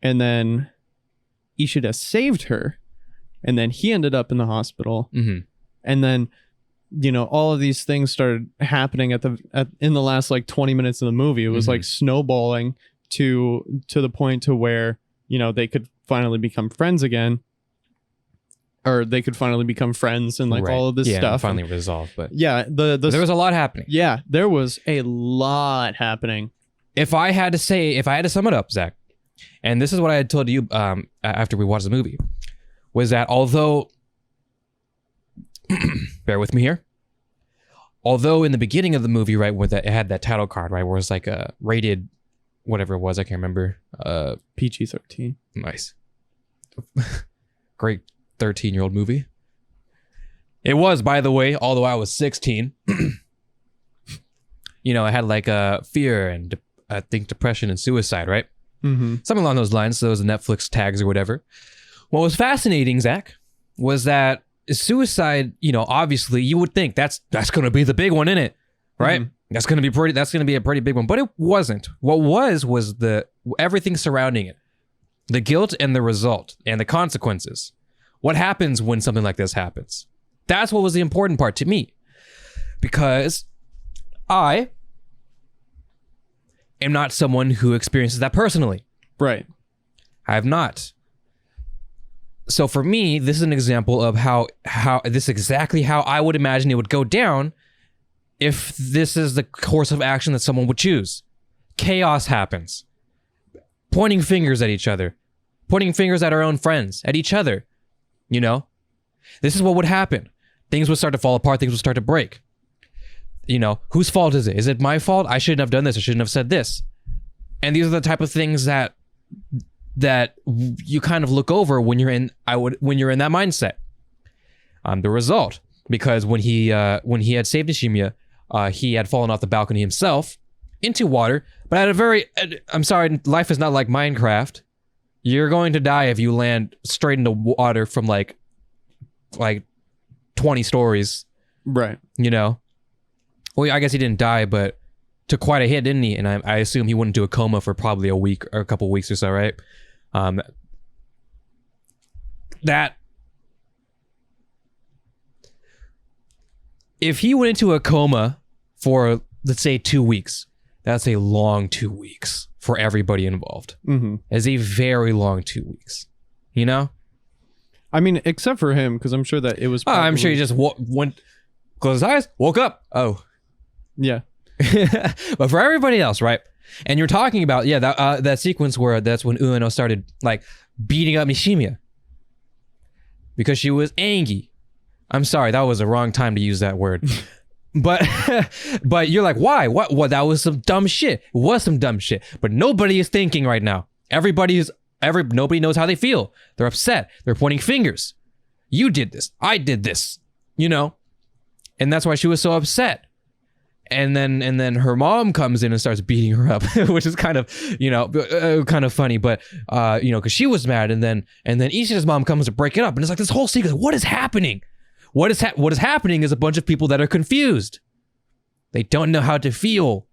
and then Ishida saved her, and then he ended up in the hospital. And then, you know, all of these things started happening in the last like 20 minutes of the movie. It was like snowballing to the point to where, you know, they could finally become friends again, or they could finally become friends, and like all of this stuff finally resolved. But yeah, there was a lot happening. Yeah, there was a lot happening. If I had to sum it up, Zach, and this is what I had told you after we watched the movie, was that although, bear with me here, although in the beginning of the movie, right, where it had that title card, right, where it's like a rated, whatever it was, I can't remember. PG-13. Nice. Great 13-year-old movie. It was, by the way, although I was 16. You know, I had like fear and I think depression and suicide, right? Something along those lines. Those Netflix tags or whatever. What was fascinating, Zach, was that suicide, you know, obviously you would think that's going to be the big one in it, right? That's going to be a pretty big one, but it wasn't. What was the everything surrounding it. The guilt and the result and the consequences. What happens when something like this happens? That's what was the important part to me. Because I am not someone who experiences that personally. Right. I have not. So for me, this is an example of how this is exactly how I would imagine it would go down if this is the course of action that someone would choose. Chaos happens. Pointing fingers at each other. Pointing fingers at our own friends, at each other. You know? This is what would happen. Things would start to fall apart. Things would start to break. You know, whose fault is it? Is it my fault? I shouldn't have done this. I shouldn't have said this. And these are the type of things that you kind of look over when you're in that mindset. The result, because when he had saved Nishimiya, he had fallen off the balcony himself into water, but I'm sorry, life is not like Minecraft. You're going to die if you land straight into water from like 20 stories. Right. You know? Well, I guess he didn't die, but took quite a hit, didn't he? And I assume he went into a coma for probably a week or a couple weeks or so, right? That if he went into a coma for, let's say, 2 weeks, that's a long 2 weeks for everybody involved. It's a very long 2 weeks, you know? I mean, except for him, because I'm sure that it was probably... I'm sure he just went, closed his eyes, woke up. Oh. Yeah. But for everybody else, right? And you're talking about, that sequence where that's when Ueno started, like, beating up Nishimiya. Because she was angry. I'm sorry, that was the wrong time to use that word. But you're like, why? What? That was some dumb shit. It was some dumb shit. But nobody is thinking right now. Nobody knows how they feel. They're upset. They're pointing fingers. You did this. I did this. You know? And that's why she was so upset. And then her mom comes in and starts beating her up, which is kind of, you know, kind of funny, but you know, because she was mad, and then Ishida's mom comes to break it up, and it's like this whole sequence. What is happening? What is happening is a bunch of people that are confused. They don't know how to feel.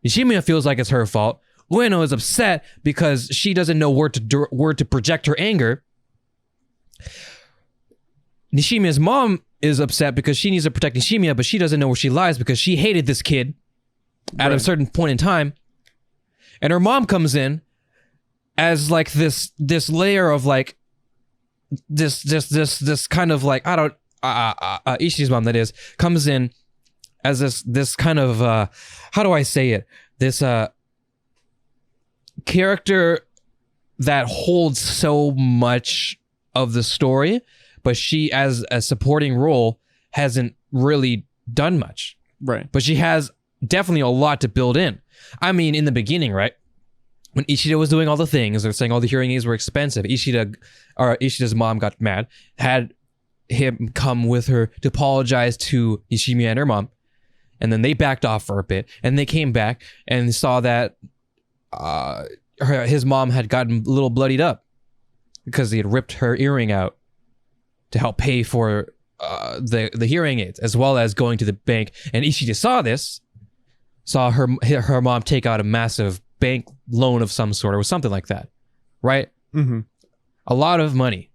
Nishimiya feels like it's her fault. Ueno is upset because she doesn't know where to project her anger. Nishimiya's mom is upset because she needs to protect Nishimiya, but she doesn't know where she lies because she hated this kid at a certain point in time. And her mom comes in as like this layer of like this kind of like, I don't Ishi's mom, that is, comes in as this kind of how do I say it? This character that holds so much of the story, but she, as a supporting role, hasn't really done much. Right. But she has definitely a lot to build in. I mean, in the beginning, right? When Ishida was doing all the things, they're saying all the hearing aids were expensive. Ishida's mom got mad, had him come with her to apologize to Nishimiya and her mom. And then they backed off for a bit. And they came back and saw that his mom had gotten a little bloodied up because he had ripped her earring out to help pay for the hearing aids, as well as going to the bank. And Ishida saw this, saw her mom take out a massive bank loan of some sort, or something like that, right? Mm-hmm. A lot of money,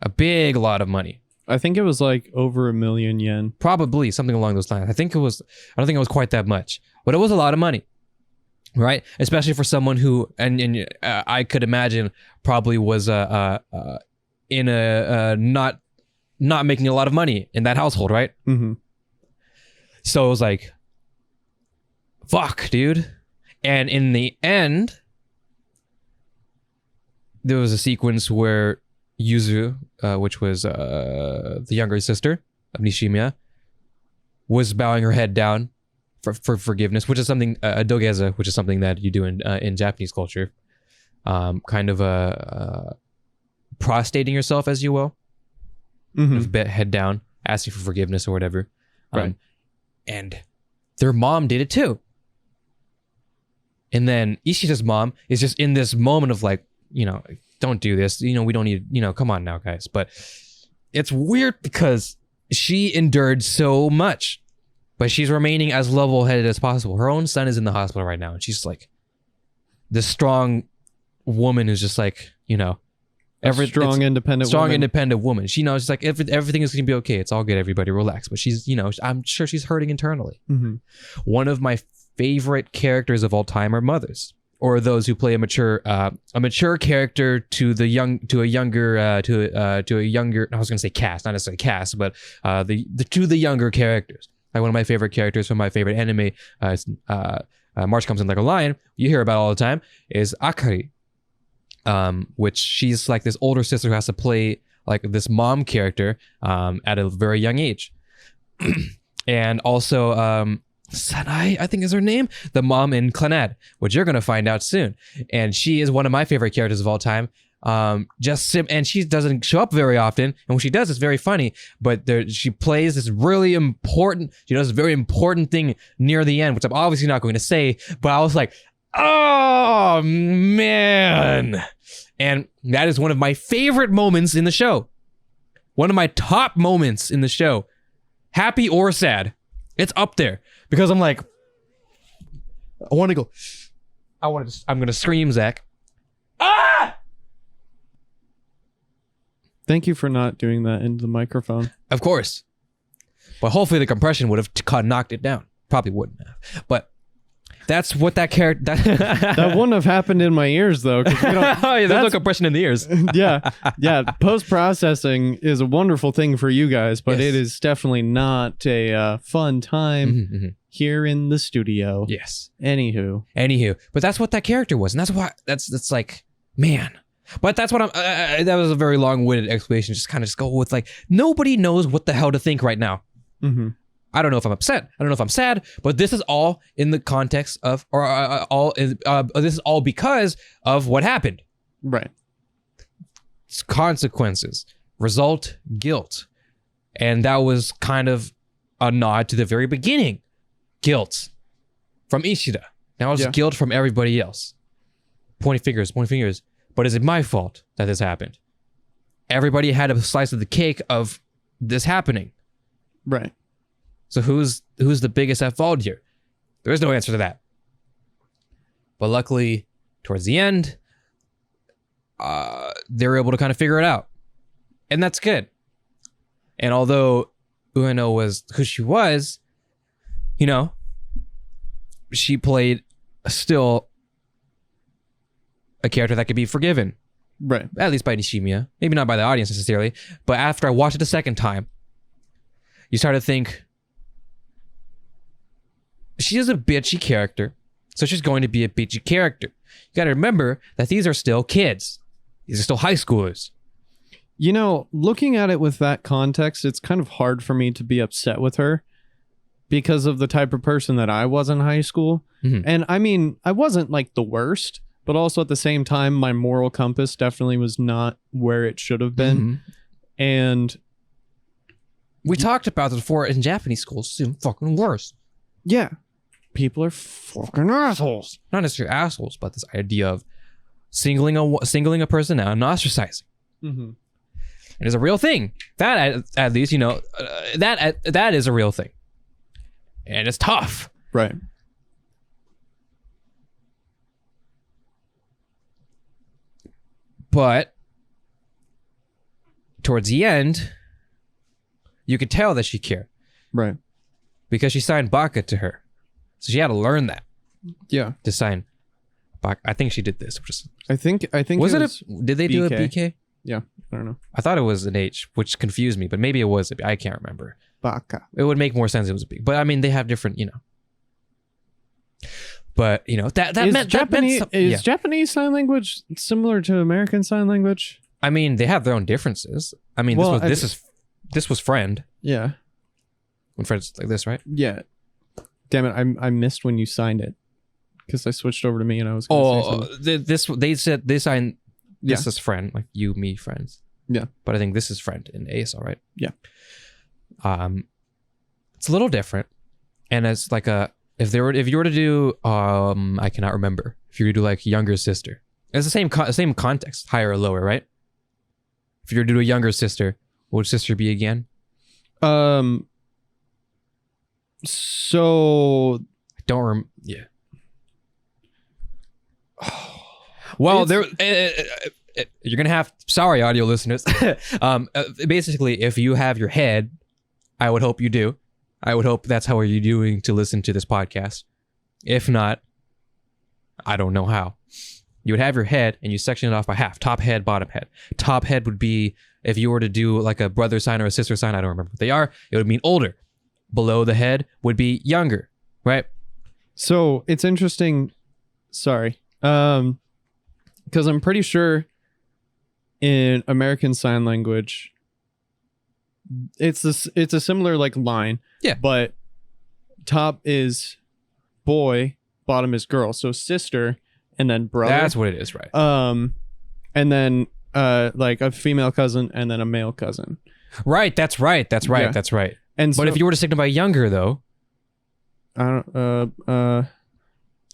a big lot of money. I think it was like over 1 million yen. Probably something along those lines. I don't think it was quite that much, but it was a lot of money, right? Especially for someone who, and I could imagine probably was in a not making a lot of money in that household, right? Mm-hmm. So it was like, fuck, dude. And in the end, there was a sequence where Yuzu, which was the younger sister of Nishimiya, was bowing her head down for forgiveness, which is something, a dogeza, which is something that you do in Japanese culture. Kind of prostrating yourself, as you will. Mm-hmm. Head down, asking for forgiveness or whatever. Right. And their mom did it too. And then Ishida's mom is just in this moment of like, don't do this. We don't need, come on now, guys. But it's weird because she endured so much, but she's remaining as level-headed as possible. Her own son is in the hospital right now, and she's like, this strong woman who's just like, independent woman. She knows, she's like, everything is going to be okay. It's all good. Everybody relax. But she's, I'm sure she's hurting internally. Mm-hmm. One of my favorite characters of all time are mothers, or those who play a mature character to a younger. I was going to say cast, not necessarily cast, but to the younger characters. Like one of my favorite characters from my favorite anime, March Comes in Like a Lion, you hear about all the time, is Akari. Which she's like this older sister who has to play like this mom character at a very young age. And also Sanai, I think is her name, the mom in Clannad, which you're going to find out soon. And she is one of my favorite characters of all time. And she doesn't show up very often, and when she does, it's very funny. But she plays this really important, she does a very important thing near the end, which I'm obviously not going to say, but I was like, oh man. And that is one of my favorite moments in the show. One of my top moments in the show. Happy or sad. It's up there. Because I'm like, I'm going to scream, Zach. Ah! Thank you for not doing that into the microphone. Of course. But hopefully the compression would have knocked it down. Probably wouldn't have. But that's what that character... That wouldn't have happened in my ears, though. There's no compression in the ears. Yeah. Post-processing is a wonderful thing for you guys, but Yes. it is definitely not a fun time here in the studio. Yes. Anywho. But that's what that character was. And that's why... That's like... Man... But that's what I'm... that was a very long-winded explanation. Just kind of go with like... Nobody knows what the hell to think right now. Mm-hmm. I don't know if I'm upset. I don't know if I'm sad. But this is all in the context of... this is all because of what happened. Right. It's consequences. Result, guilt. And that was kind of a nod to the very beginning. Guilt. From Ishida. Now it's guilt from everybody else. Pointing fingers. But is it my fault that this happened? Everybody had a slice of the cake of this happening. Right. So who's the biggest at fault here? There is no answer to that. But luckily, towards the end, they were able to kind of figure it out. And that's good. And although Ueno was who she was, she played still a character that could be forgiven. Right. At least by Nishimiya. Maybe not by the audience necessarily. But after I watched it a second time, you start to think, she is a bitchy character, so she's going to be a bitchy character. You gotta remember that these are still kids. These are still high schoolers. Looking at it with that context, it's kind of hard for me to be upset with her because of the type of person that I was in high school. Mm-hmm. And I mean, I wasn't like the worst, but also at the same time, my moral compass definitely was not where it should have been. Mm-hmm. And we talked about this before in Japanese schools. It's even fucking worse. Yeah. People are fucking assholes. Not necessarily assholes, but this idea of singling a person out and ostracizing. Mm-hmm. It is a real thing. That at least, that is a real thing. And it's tough. Right. But towards the end, you could tell that she cared. Right. Because she signed Baka to her. So she had to learn that. Yeah. To sign Baka. I think she did this. I think was it did they do a BK? Yeah. I don't know. I thought it was an H, which confused me, but maybe it was. I can't remember. Baka. It would make more sense if it was a B. But I mean, they have different, But that is meant Japanese. That Is Japanese sign language similar to American sign language? I mean, they have their own differences. I mean, this was friend. Yeah. When friends like this, right? Yeah. Damn it! I missed when you signed it because I switched over to me and I was. They said they signed this Yeah. as friend, like you, me, friends. Yeah. But I think this is friend in ASL, right? Yeah. It's a little different, and it's like if you were to do I cannot remember if you were to do like younger sister, it's the same context, higher or lower, right? If you were to do a younger sister, what would sister be again? So yeah. Well, you're gonna have, sorry, audio listeners. Basically, if you have your head, I would hope you do. I would hope that's how you're doing to listen to this podcast. If not, I don't know how. You would have your head and you section it off by half. Top head, bottom head. Top head would be, if you were to do like a brother sign or a sister sign, I don't remember what they are, it would mean older. Below the head would be younger, right? So it's interesting. Sorry. Because I'm pretty sure in American Sign Language, it's a similar like line. Yeah. But top is boy, bottom is girl. So sister and then brother. That's what it is, right? And then like a female cousin and then a male cousin. Right. That's right. Yeah. That's right. And but if you were to signify younger, though,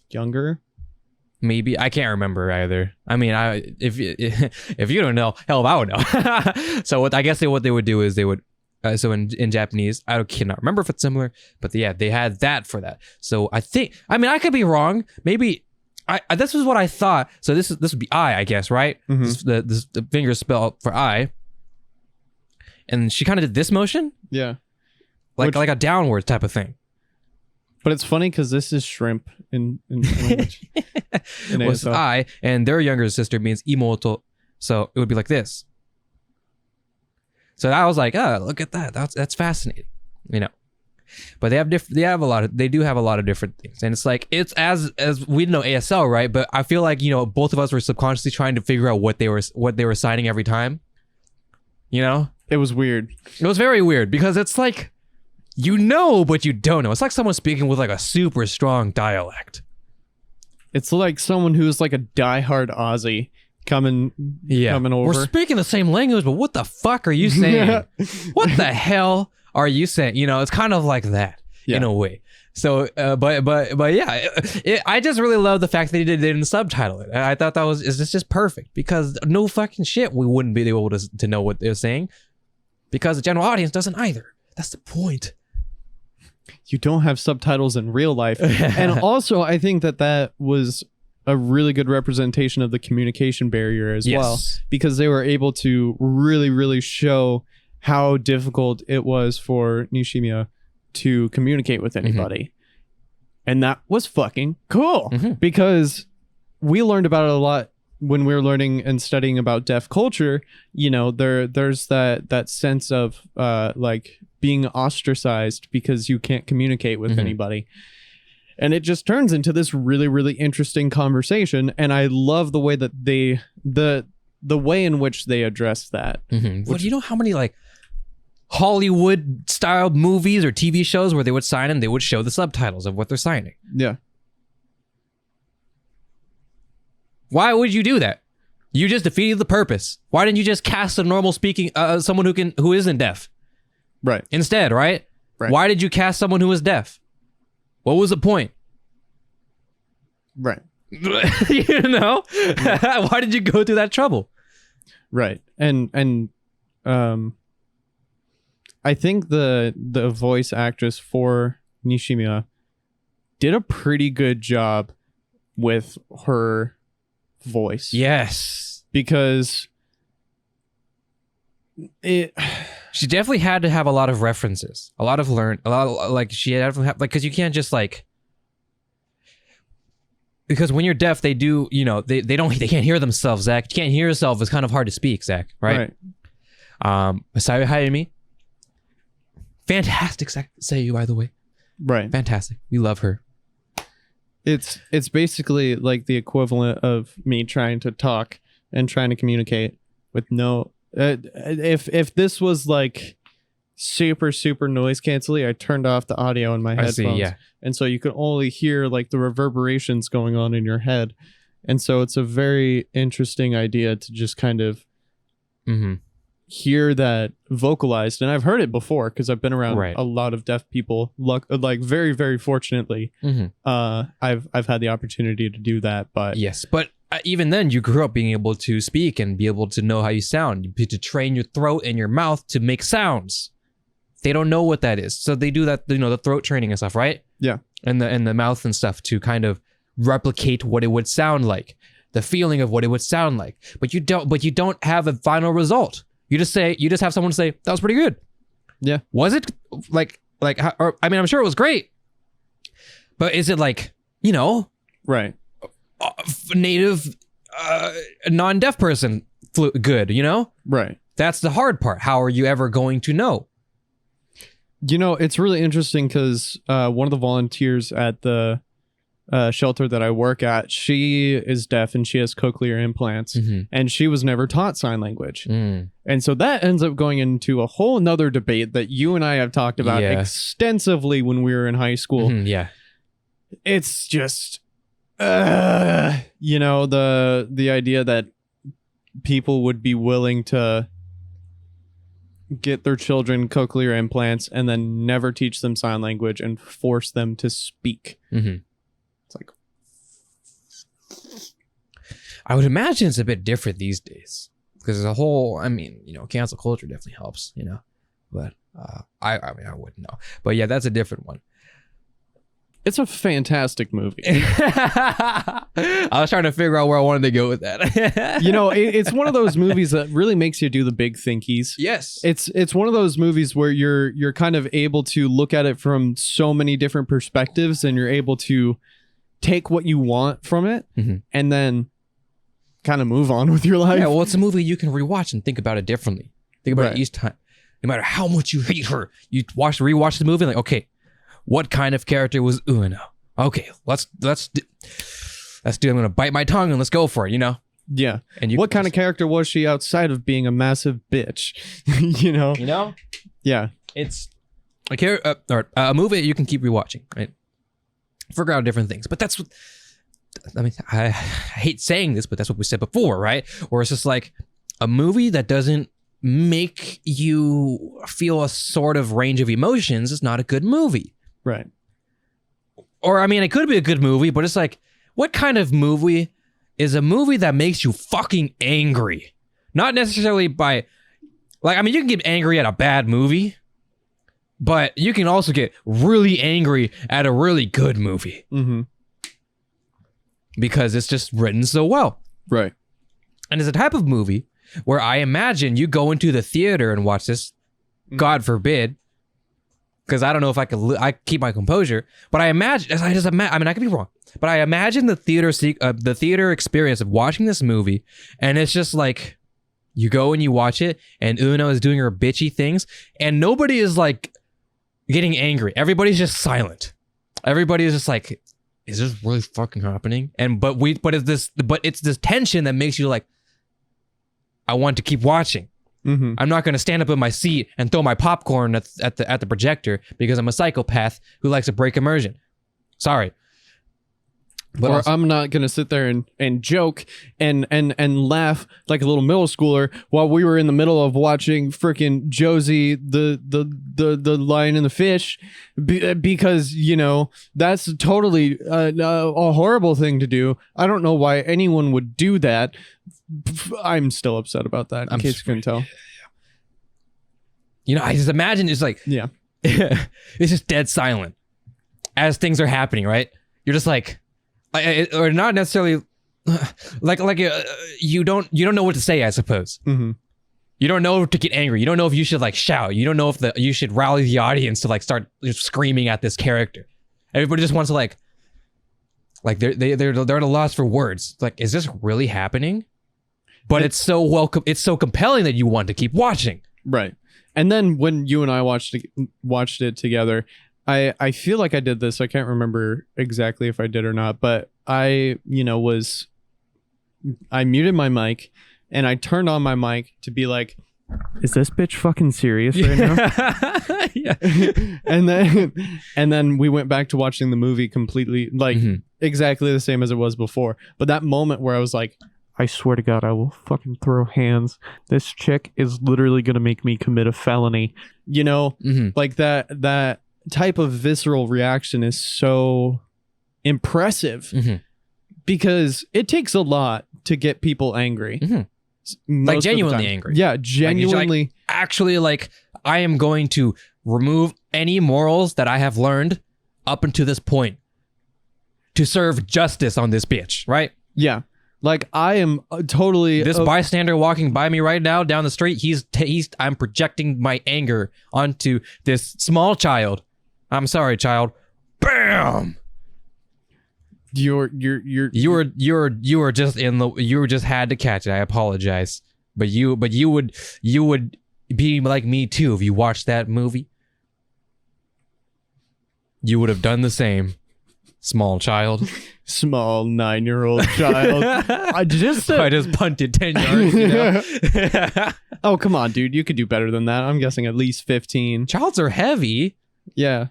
younger. Maybe I can't remember either. I mean, if you don't know, hell, I would know. So I guess what they would do is they would. So in Japanese, I cannot remember if it's similar, but yeah, they had that for that. So I think, I mean, I could be wrong. Maybe this is what I thought. So this would be I guess, right? Mm-hmm. The finger spell for I. And she kind of did this motion. Yeah. Like a downward type of thing. But it's funny because this is shrimp in language. Was I, and their younger sister means imoto, so it would be like this. So I was like, oh, look at that. That's fascinating, But they do have a lot of different things, and it's like it's as we know ASL, right? But I feel like both of us were subconsciously trying to figure out what they were signing every time. It was weird. It was very weird because it's like. But you don't know. It's like someone speaking with like a super strong dialect. It's like someone who's like a diehard Aussie coming over. We're speaking the same language, but what the fuck are you saying? What the hell are you saying? It's kind of like that in a way. So, but yeah, I just really love the fact that they didn't subtitle it. I thought it's just perfect because no fucking shit we wouldn't be able to know what they're saying because the general audience doesn't either. That's the point. You don't have subtitles in real life. And also, I think that was a really good representation of the communication barrier as well, because they were able to really, really show how difficult it was for Nishimiya to communicate with anybody. Mm-hmm. And that was fucking cool because we learned about it a lot when we were learning and studying about deaf culture. There's that sense of like being ostracized because you can't communicate with anybody. And it just turns into this really, really interesting conversation. And I love the way that the way in which they address that. Mm-hmm. Well, do you know how many like Hollywood style movies or TV shows where they would sign and they would show the subtitles of what they're signing? Yeah. Why would you do that? You just defeated the purpose. Why didn't you just cast a normal speaking someone who isn't deaf? Right. Instead, right? Why did you cast someone who was deaf? What was the point? Right. Why did you go through that trouble? Right. And I think the voice actress for Nishimiya did a pretty good job with her voice. Yes. because she definitely had to have a lot of references, a lot of like she had to have, like, because you can't just like, because when you're deaf, they do, you know, they can't hear themselves, Zach. You can't hear yourself. It's kind of hard to speak, Zach, right? Masai Hayami, fantastic Seiyu, by the way. Right. Fantastic. We love her. It's basically like the equivalent of me trying to talk and trying to communicate with no if this was like super noise canceling, I turned off the audio in my headphones. I see, yeah. And so you could only hear like the reverberations going on in your head. And so it's a very interesting idea to just kind of hear that vocalized. And I've heard it before because I've been around a lot of deaf people. Like very fortunately, I've had the opportunity to do that. But yes, but even then, you grew up being able to speak and be able to know how you sound. You need to train your throat and your mouth to make sounds. They don't know what that is, so they do that. You know, the throat training and stuff, right? Yeah, and the mouth and stuff to kind of replicate what it would sound like, the feeling of what it would sound like. But you don't have a final result. You just have someone say that was pretty good. Yeah, was it like or, I mean, I'm sure it was great, but is it like, you know, right? Native non-deaf person good, you know? Right. That's the hard part. How are you ever going to know? You know, it's really interesting because one of the volunteers at the shelter that I work at, she is deaf and she has cochlear implants, and she was never taught sign language. And so that ends up going into a whole nother debate that you and I have talked about extensively when we were in high school. Yeah. It's just you know, the idea that people would be willing to get their children cochlear implants and then never teach them sign language and force them to speak. It's like, I would imagine it's a bit different these days because there's a whole, I mean, you know, cancel culture definitely helps, you know, but I mean, I wouldn't know, but yeah, that's a different one. It's a fantastic movie. I was trying to figure out where I wanted to go with that. You know, it's one of those movies that really makes you do the big thinkies. Yes. It's one of those movies where you're kind of able to look at it from so many different perspectives, and you're able to take what you want from it and then kind of move on with your life. Yeah, well, it's a movie you can rewatch and think about it differently. Think about it each time. No matter how much you hate her, you rewatch the movie like, okay, what kind of character was Ueno? Okay, let's do. I'm gonna bite my tongue and let's go for it. You know? Yeah. And what kind of character was she outside of being a massive bitch? You know? You know? Yeah. It's a movie you can keep rewatching, right? Figure out different things, but that's what. I mean, I hate saying this, but that's what we said before, right? Where it's just like a movie that doesn't make you feel a sort of range of emotions is not a good movie. Right. Or, I mean, it could be a good movie, but it's like, what kind of movie is a movie that makes you fucking angry? Not necessarily by, like, I mean, you can get angry at a bad movie, but you can also get really angry at a really good movie. Because it's just written so well. Right. And it's a type of movie where I imagine you go into the theater and watch this, God forbid, because I don't know if I could I keep my composure, but I imagine, I mean, I could be wrong, but I imagine the theater experience of watching this movie, and it's just like, you go and you watch it, and Uno is doing her bitchy things, and nobody is like getting angry. Everybody's just silent. Everybody is just like, is this really fucking happening? But it's this tension that makes you like, I want to keep watching. I'm not going to stand up in my seat and throw my popcorn at the projector because I'm a psychopath who likes to break immersion. Sorry. But or I'm not going to sit there and joke and laugh like a little middle schooler while we were in the middle of watching freaking Josie the Lion and the Fish because, you know, that's totally a horrible thing to do. I don't know why anyone would do that. I'm still upset about that, in case you couldn't tell. You know, I just imagine it's like, yeah, it's just dead silent as things are happening, right? You're just like, or not necessarily you don't know what to say, I suppose. Mm-hmm. You don't know to get angry. You don't know if you should like shout. You don't know if you should rally the audience to like start screaming at this character. Everybody just wants to like they're at a loss for words. It's like, is this really happening? But it's so compelling that you want to keep watching. Right. And then when you and I watched it together, I feel like I did this. I can't remember exactly if I did or not, but I muted my mic and I turned on my mic to be like, is this bitch fucking serious right now? Yeah. and then we went back to watching the movie completely like exactly the same as it was before. But that moment where I was like, I swear to God, I will fucking throw hands. This chick is literally going to make me commit a felony. Like that type of visceral reaction is so impressive because it takes a lot to get people angry. Like genuinely angry. Yeah, genuinely. Like, actually, like, I am going to remove any morals that I have learned up until this point to serve justice on this bitch, right? Yeah. Like, I am totally... This bystander walking by me right now down the street, I'm projecting my anger onto this small child. I'm sorry, child. Bam! You were just had to catch it. I apologize. But you would be like me too if you watched that movie. You would have done the same. Small child. Small 9-year-old child. I just punted 10 yards, Oh, come on, dude. You could do better than that. I'm guessing at least 15. Childs are heavy. Yeah.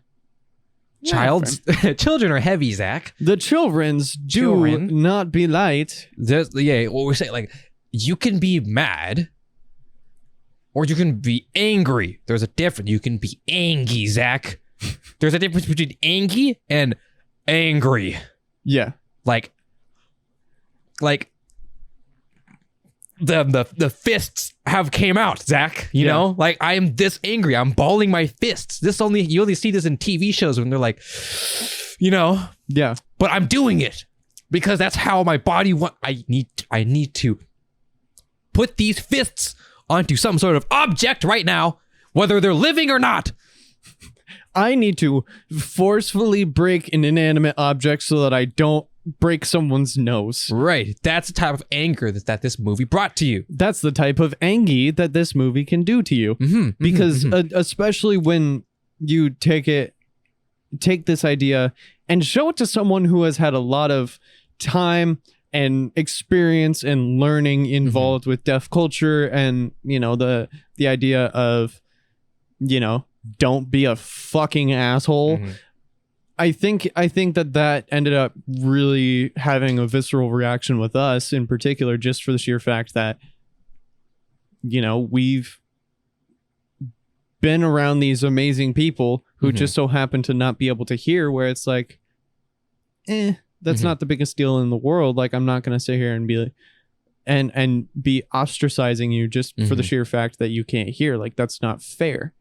Children are heavy, Zach. The children's do not be light. What we're saying, like, you can be mad or you can be angry. There's a difference. You can be angry, Zach. There's a difference between angry and angry. Yeah. Like the fists have came out, Zach. You know? Like, I am this angry. I'm balling my fists. You only see this in TV shows when they're like, Yeah. But I'm doing it because that's how my body I need to put these fists onto some sort of object right now, whether they're living or not. I need to forcefully break an inanimate object so that I don't break someone's nose. Right. That's the type of anger that this movie brought to you. That's the type of angy that this movie can do to you. Because especially when you take this idea and show it to someone who has had a lot of time and experience and learning involved with deaf culture and, the idea of, don't be a fucking asshole. I think that ended up really having a visceral reaction with us in particular, just for the sheer fact that, we've been around these amazing people who just so happen to not be able to hear, where it's like, that's not the biggest deal in the world. Like, I'm not going to sit here and be like, and be ostracizing you just for the sheer fact that you can't hear. Like, that's not fair.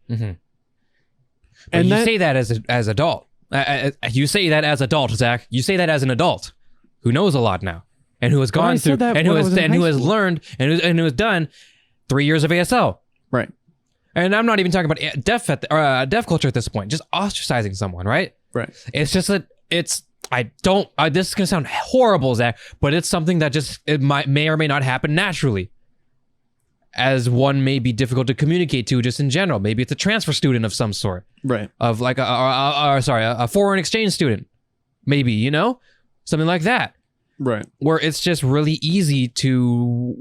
And you say that as adult. You say that as adult, Zach. You say that as an adult who knows a lot now and who has gone through and who has learned and who has done 3 years of ASL. Right. And I'm not even talking about deaf culture at this point. Just ostracizing someone, right? Right. It's just that this is gonna sound horrible, Zach, but it's something that may or may not happen naturally. As one may be difficult to communicate to just in general. Maybe it's a transfer student of some sort. Right. Of like a foreign exchange student. Maybe, something like that. Right. Where it's just really easy to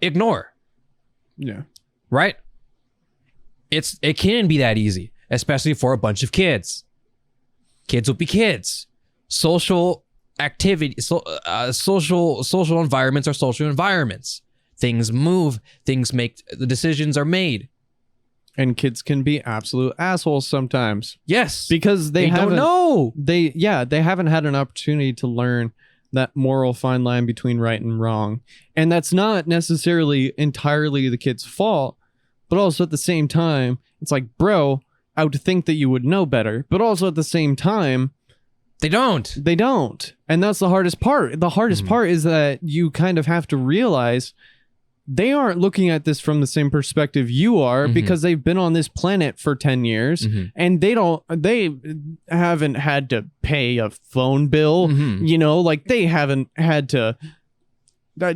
ignore. Yeah. Right? It can be that easy, especially for a bunch of kids. Kids will be kids. Social activity, social environments are social environments. Things move, the decisions are made. And kids can be absolute assholes sometimes. Yes. Because they don't know. They haven't had an opportunity to learn that moral fine line between right and wrong. And that's not necessarily entirely the kid's fault, but also at the same time, it's like, bro, I would think that you would know better, but also at the same time, They don't. And that's the hardest part. The hardest part is that you kind of have to realize they aren't looking at this from the same perspective you are because they've been on this planet for 10 years and they haven't had to pay a phone bill, you know, like they haven't had to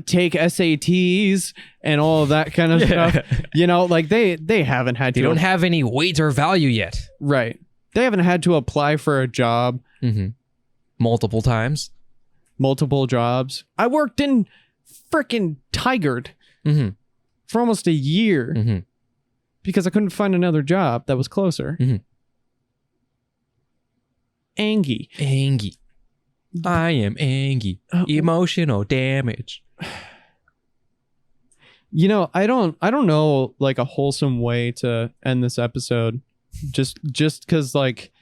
take SATs and all of that kind of stuff, you know, like they haven't had to. They don't have any weight or value yet. Right. They haven't had to apply for a job. Multiple times. Multiple jobs. I worked in freaking Tigard for almost a year because I couldn't find another job that was closer. Angie. I am Angie. Emotional damage. You know, I don't know like a wholesome way to end this episode. Just because like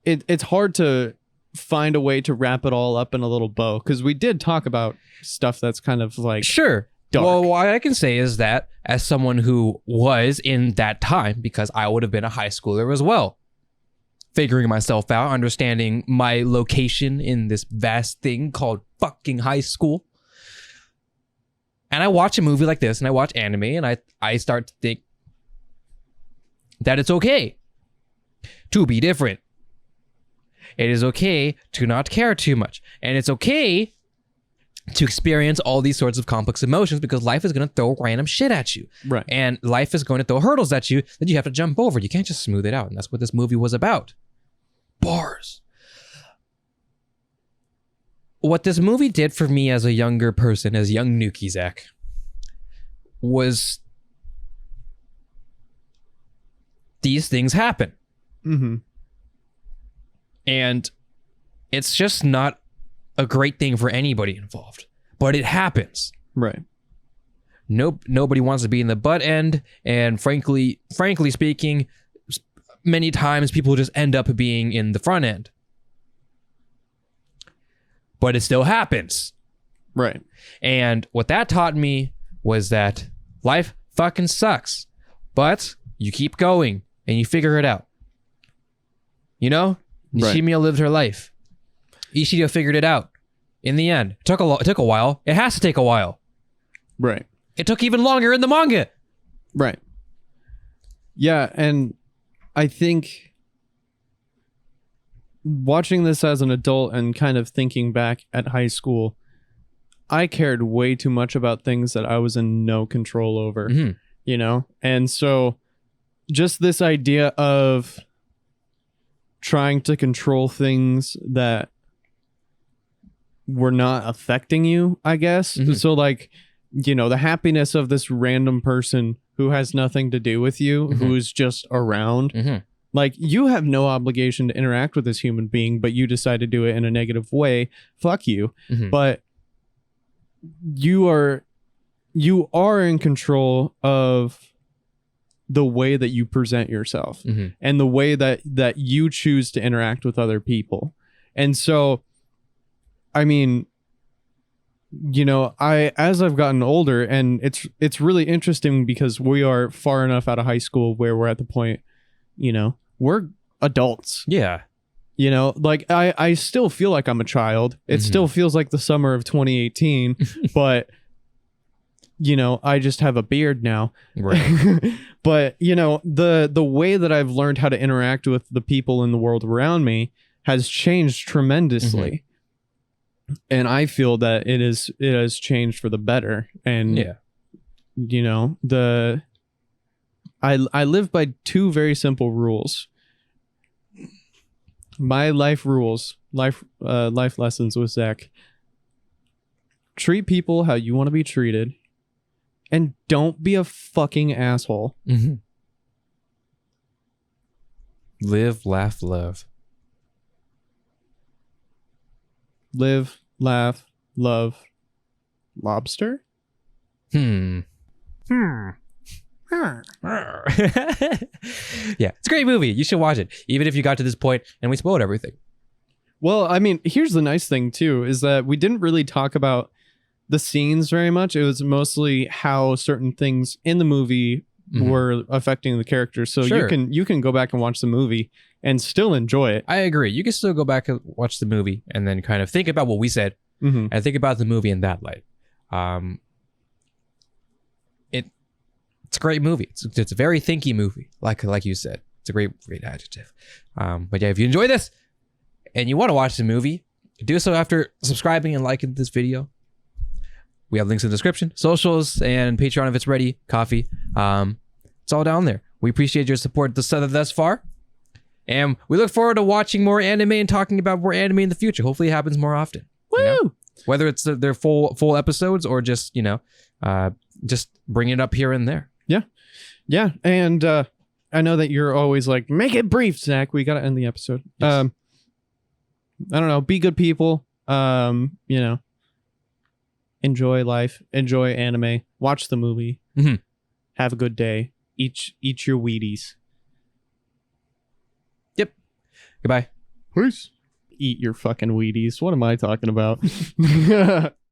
it's hard to find a way to wrap it all up in a little bow because we did talk about stuff that's kind of like sure. Dark. Well, what I can say is that as someone who was in that time, because I would have been a high schooler as well, figuring myself out, understanding my location in this vast thing called fucking high school. And I watch a movie like this and I watch anime and I start to think that it's okay to be different. It is okay to not care too much. And it's okay to experience all these sorts of complex emotions because life is going to throw random shit at you. Right. And life is going to throw hurdles at you that you have to jump over. You can't just smooth it out. And that's what this movie was about. Bars. What this movie did for me as a younger person, as young Anuki Zach, was these things happen. And it's just not a great thing for anybody involved, but it happens. Right. Nobody wants to be in the butt end, and frankly speaking, many times people just end up being in the front end. But it still happens. Right. And what that taught me was that life fucking sucks, but you keep going and you figure it out. You know? Nishimiya lived her life. Ishido figured it out. In the end, it took a while. It has to take a while. Right. It took even longer in the manga. Right. Yeah, and I think watching this as an adult and kind of thinking back at high school, I cared way too much about things that I was in no control over, you know? And so just this idea of trying to control things that were not affecting you, I guess. So like, you know, the happiness of this random person who has nothing to do with you, who's just around. Like, you have no obligation to interact with this human being, but you decide to do it in a negative way. Fuck you. But you are in control of the way that you present yourself and the way that you choose to interact with other people. And so, I mean, you know, as I've gotten older, and it's really interesting because we are far enough out of high school where we're at the point, you know, we're adults. Yeah. You know, like I still feel like I'm a child. It still feels like the summer of 2018, but you know, I just have a beard now. Right. But, you know, the way that I've learned how to interact with the people in the world around me has changed tremendously. And I feel that it has changed for the better. And you know, I live by two very simple rules. My life rules, life lessons with Zach. Treat people how you want to be treated. And don't be a fucking asshole. Live, laugh, love. Live, laugh, love. Lobster? Yeah, it's a great movie. You should watch it, even if you got to this point and we spoiled everything. Well, I mean, here's the nice thing too, is that we didn't really talk about the scenes very much. It was mostly how certain things in the movie were affecting the characters. So Sure. you can go back and watch the movie and still enjoy it. I agree. You can still go back and watch the movie and then kind of think about what we said Mm-hmm. and think about the movie in that light. It's a great movie. It's a very thinky movie, like you said. It's a great adjective. But yeah, if you enjoy this and you want to watch the movie, do so after subscribing and liking this video. We have links in the description, socials, and Patreon if it's ready, coffee. It's all down there. We appreciate your support thus far. And we look forward to watching more anime and talking about more anime in the future. Hopefully it happens more often. Woo! You know? Whether it's their full episodes or just, just bring it up here and there. Yeah. And I know that you're always like, make it brief, Zach. We got to end the episode. Yes. I don't know. Be good people. Enjoy life. Enjoy anime. Watch the movie. Mm-hmm. Have a good day. Eat your Wheaties. Yep. Goodbye. Peace. Eat your fucking Wheaties. What am I talking about?